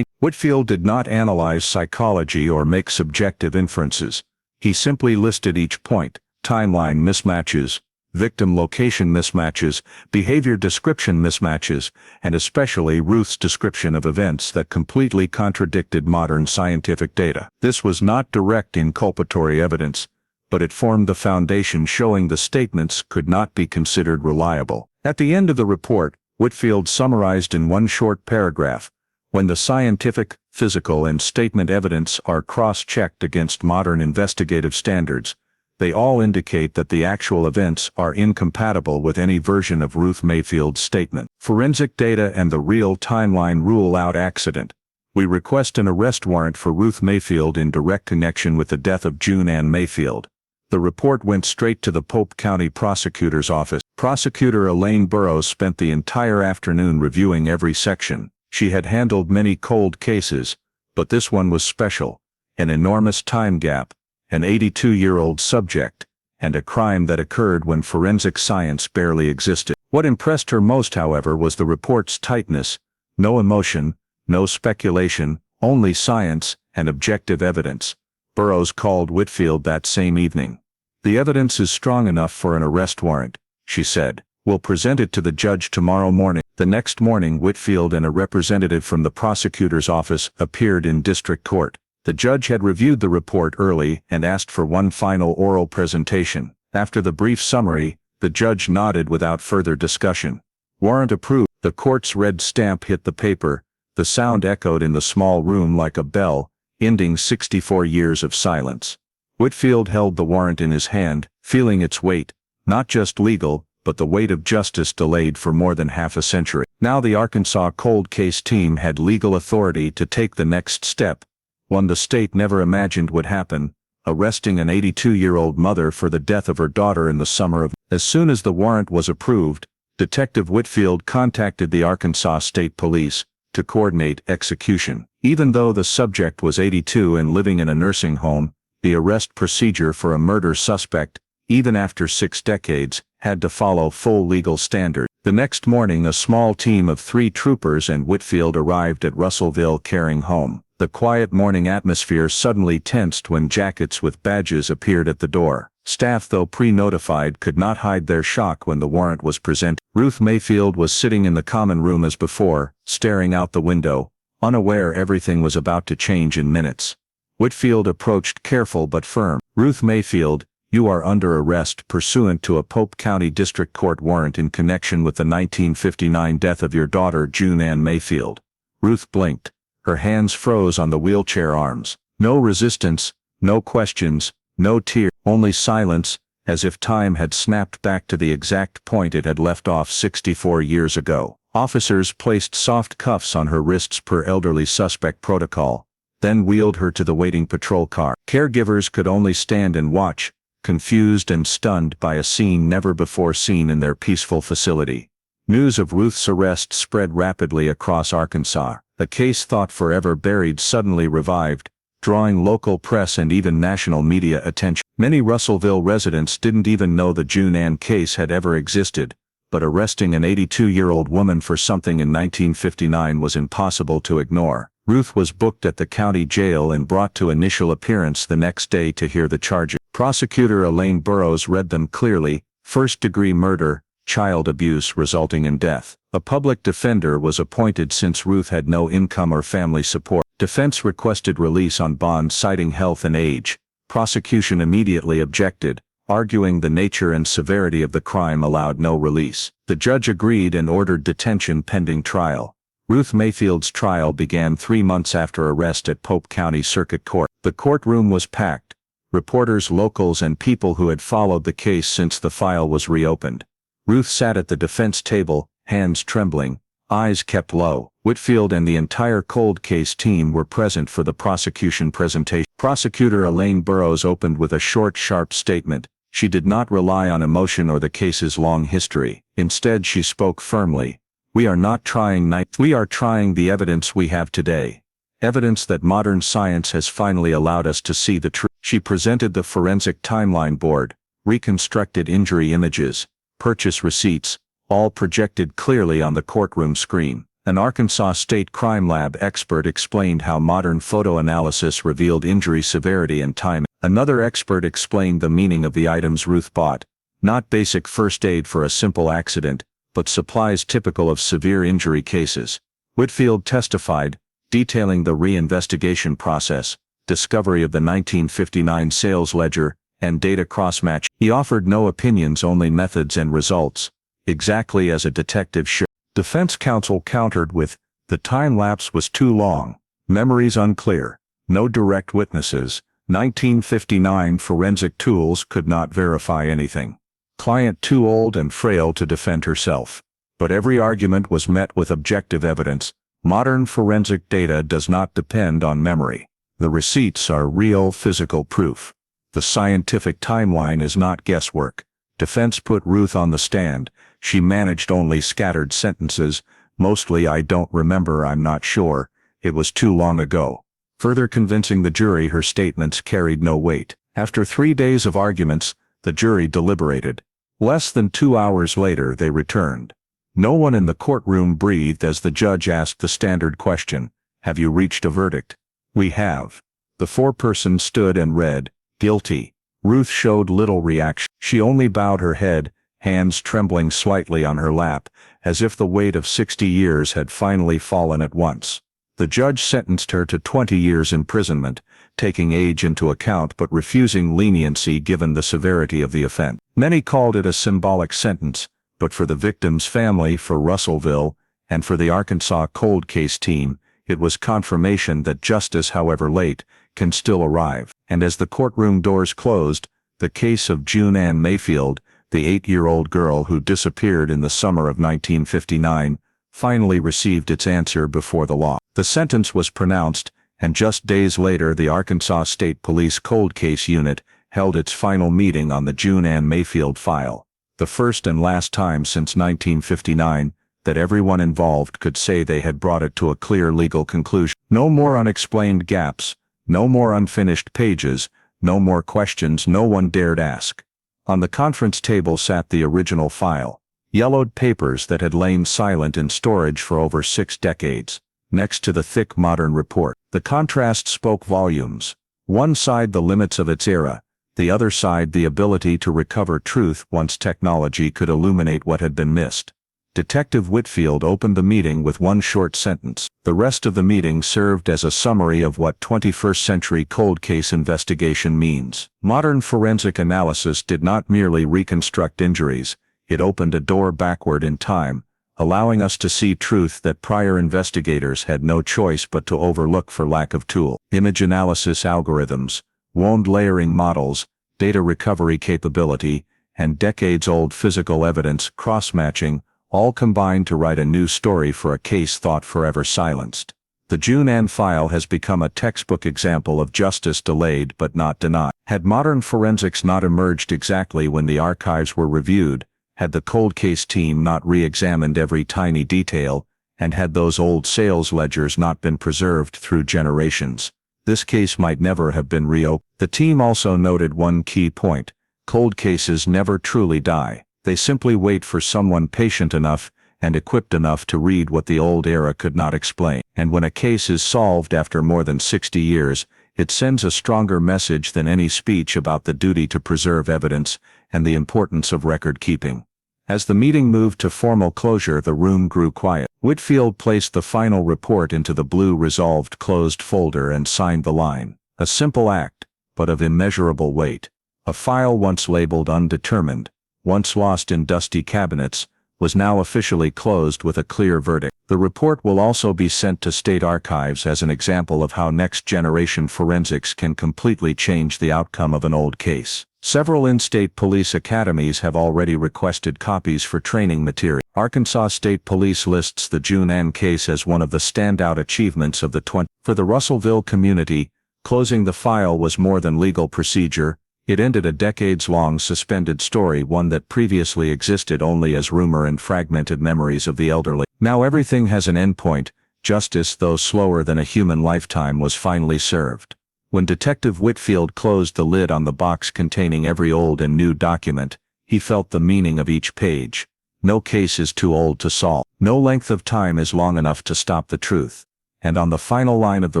Whitfield did not analyze psychology or make subjective inferences. He simply listed each point: timeline mismatches, victim location mismatches, behavior description mismatches, and especially Ruth's description of events that completely contradicted modern scientific data. This was not direct inculpatory evidence, but it formed the foundation showing the statements could not be considered reliable. At the end of the report, Whitfield summarized in one short paragraph: when the scientific, physical, and statement evidence are cross-checked against modern investigative standards, they all indicate that the actual events are incompatible with any version of Ruth Mayfield's statement. Forensic data and the real timeline rule out accident. We request an arrest warrant for Ruth Mayfield in direct connection with the death of June Ann Mayfield. The report went straight to the Pope County Prosecutor's office. Prosecutor Elaine Burrows spent the entire afternoon reviewing every section. She had handled many cold cases, but this one was special: an enormous time gap, an 82-year-old subject, and a crime that occurred when forensic science barely existed. What impressed her most, however, was the report's tightness: no emotion, no speculation, only science and objective evidence. Burrows called Whitfield that same evening. "The evidence is strong enough for an arrest warrant," she said. "We'll present it to the judge tomorrow morning." The next morning, Whitfield and a representative from the prosecutor's office appeared in district court. The judge had reviewed the report early and asked for one final oral presentation. After the brief summary, the judge nodded without further discussion. "Warrant approved." The court's red stamp hit the paper. The sound echoed in the small room like a bell, ending 64 years of silence. Whitfield held the warrant in his hand, feeling its weight, not just legal, but the weight of justice delayed for more than half a century. Now the Arkansas cold case team had legal authority to take the next step, one the state never imagined would happen, arresting an 82-year-old mother for the death of her daughter in the summer of. As soon as the warrant was approved, Detective Whitfield contacted the Arkansas State Police to coordinate execution. Even though the subject was 82 and living in a nursing home, the arrest procedure for a murder suspect, even after 6 decades, had to follow full legal standards. The next morning a small team of 3 troopers and Whitfield arrived at Russellville carrying home. The quiet morning atmosphere suddenly tensed when jackets with badges appeared at the door. Staff, though pre-notified, could not hide their shock when the warrant was presented. Ruth Mayfield was sitting in the common room as before, staring out the window, unaware everything was about to change in minutes. Whitfield approached, careful but firm. "Ruth Mayfield, you are under arrest pursuant to a Pope County District Court warrant in connection with the 1959 death of your daughter June Ann Mayfield." Ruth blinked. Her hands froze on the wheelchair arms. No resistance, no questions, no tears, only silence, as if time had snapped back to the exact point it had left off 64 years ago. Officers placed soft cuffs on her wrists per elderly suspect protocol, then wheeled her to the waiting patrol car. Caregivers could only stand and watch, confused and stunned by a scene never before seen in their peaceful facility. News of Ruth's arrest spread rapidly across Arkansas. A case thought forever buried suddenly revived, drawing local press and even national media attention. Many Russellville residents didn't even know the June Ann case had ever existed, but arresting an 82-year-old woman for something in 1959 was impossible to ignore. Ruth was booked at the county jail and brought to initial appearance the next day to hear the charges. Prosecutor Lain read them clearly: first-degree murder, child abuse resulting in death. A public defender was appointed since Ruth had no income or family support. Defense requested release on bond citing health and age. Prosecution immediately objected, arguing the nature and severity of the crime allowed no release. The judge agreed and ordered detention pending trial. Ruth Mayfield's trial began 3 months after arrest at Pope County Circuit Court. The courtroom was packed. Reporters, locals, and people who had followed the case since the file was reopened. Ruth sat at the defense table, hands trembling, eyes kept low. Whitfield and the entire cold case team were present for the prosecution presentation. Prosecutor Elaine Burrows opened with a short, sharp statement. She did not rely on emotion or the case's long history. Instead, she spoke firmly. We are trying the evidence we have today. Evidence that modern science has finally allowed us to see the truth. She presented the forensic timeline board, reconstructed injury images, purchase receipts, all projected clearly on the courtroom screen. An Arkansas State Crime Lab expert explained how modern photo analysis revealed injury severity and timing. Another expert explained the meaning of the items Ruth bought, not basic first aid for a simple accident, but supplies typical of severe injury cases. Whitfield testified, detailing the reinvestigation process, discovery of the 1959 sales ledger, and data crossmatch. He offered no opinions, only methods and results, exactly as a detective should. Defense counsel countered with, the time lapse was too long, memories unclear, no direct witnesses, 1959 forensic tools could not verify anything. Client too old and frail to defend herself. But every argument was met with objective evidence. Modern forensic data does not depend on memory. The receipts are real physical proof. The scientific timeline is not guesswork. Defense put Ruth on the stand. She managed only scattered sentences, mostly "I don't remember, I'm not sure, it was too long ago." Further convincing the jury her statements carried no weight. After 3 days of arguments, the jury deliberated. Less than 2 hours later they returned. No one in the courtroom breathed as the judge asked the standard question, "Have you reached a verdict?" "We have." The foreperson stood and read, "Guilty." Ruth showed little reaction. She only bowed her head, hands trembling slightly on her lap, as if the weight of 60 years had finally fallen at once. The judge sentenced her to 20 years imprisonment, taking age into account but refusing leniency given the severity of the offense. Many called it a symbolic sentence, but for the victim's family, for Russellville, and for the Arkansas cold case team, It was confirmation that justice, however late, can still arrive. And as the courtroom doors closed, the case of June Ann Mayfield, the 8-year-old girl who disappeared in the summer of 1959, finally received its answer before the law. The sentence was pronounced, and just days later the Arkansas State Police Cold Case Unit held its final meeting on the June Ann Mayfield file, the first and last time since 1959 that everyone involved could say they had brought it to a clear legal conclusion. No more unexplained gaps, no more unfinished pages, no more questions no one dared ask. On the conference table sat the original file, yellowed papers that had lain silent in storage for over 6 decades, next to the thick modern report. The contrast spoke volumes. One side the limits of its era, the other side the ability to recover truth once technology could illuminate what had been missed. Detective Whitfield opened the meeting with one short sentence. The rest of the meeting served as a summary of what 21st-century cold case investigation means. Modern forensic analysis did not merely reconstruct injuries, it opened a door backward in time, allowing us to see truth that prior investigators had no choice but to overlook for lack of tool. Image analysis algorithms, wound layering models, data recovery capability, and decades-old physical evidence cross-matching all combined to write a new story for a case thought forever silenced. The June Ann file has become a textbook example of justice delayed but not denied. Had modern forensics not emerged exactly when the archives were reviewed, had the cold case team not re-examined every tiny detail, and had those old sales ledgers not been preserved through generations, this case might never have been reopened. The team also noted one key point: cold cases never truly die. They simply wait for someone patient enough and equipped enough to read what the old era could not explain. And when a case is solved after more than 60 years, it sends a stronger message than any speech about the duty to preserve evidence and the importance of record keeping. As the meeting moved to formal closure, the room grew quiet. Whitfield placed the final report into the blue resolved closed folder and signed the line. A simple act, but of immeasurable weight. A file once labeled undetermined, once lost in dusty cabinets, was now officially closed with a clear verdict. The report will also be sent to state archives as an example of how next-generation forensics can completely change the outcome of an old case. Several in-state police academies have already requested copies for training material. Arkansas State Police lists the June Ann case as one of the standout achievements of the 20th. For the Russellville community, closing the file was more than legal procedure. It ended a decades-long suspended story, one that previously existed only as rumor and fragmented memories of the elderly. Now everything has an endpoint. Justice, though slower than a human lifetime, was finally served. When Detective Whitfield closed the lid on the box containing every old and new document, he felt the meaning of each page. No case is too old to solve. No length of time is long enough to stop the truth. And on the final line of the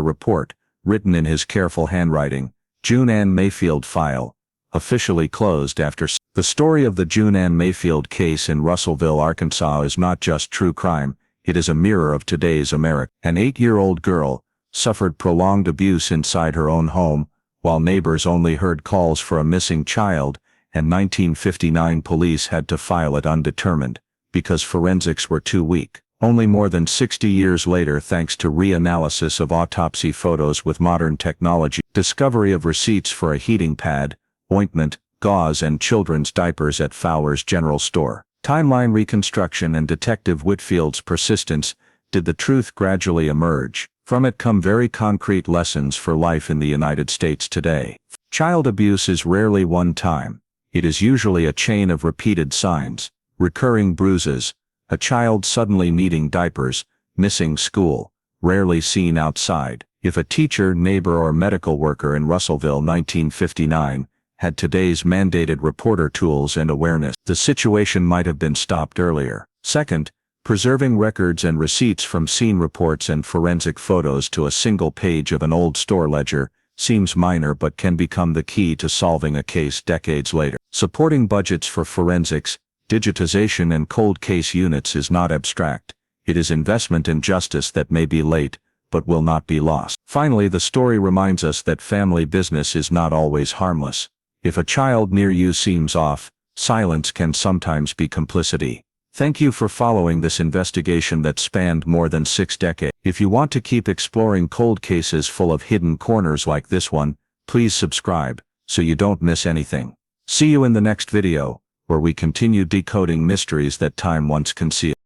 report, written in his careful handwriting, June Ann Mayfield file, officially closed after. The story of the June Ann Mayfield case in Russellville, Arkansas is not just true crime, it is a mirror of today's America. An 8-year-old girl suffered prolonged abuse inside her own home, while neighbors only heard calls for a missing child, and 1959 police had to file it undetermined, because forensics were too weak. Only more than 60 years later, thanks to reanalysis of autopsy photos with modern technology, discovery of receipts for a heating pad, ointment, gauze and children's diapers at Fowler's General Store, timeline reconstruction and Detective Whitfield's persistence, did the truth gradually emerge. From it come very concrete lessons for life in the United States today. Child abuse is rarely one time. It is usually a chain of repeated signs, recurring bruises, a child suddenly needing diapers, missing school, rarely seen outside. If a teacher, neighbor or medical worker in Russellville 1959 had today's mandated reporter tools and awareness, the situation might have been stopped earlier. Second, preserving records and receipts from scene reports and forensic photos to a single page of an old store ledger seems minor but can become the key to solving a case decades later. Supporting budgets for forensics, digitization and cold case units is not abstract. It is investment in justice that may be late, but will not be lost. Finally, the story reminds us that family business is not always harmless. If a child near you seems off, silence can sometimes be complicity. Thank you for following this investigation that spanned more than 6 decades. If you want to keep exploring cold cases full of hidden corners like this one, please subscribe, so you don't miss anything. See you in the next video, where we continue decoding mysteries that time once concealed.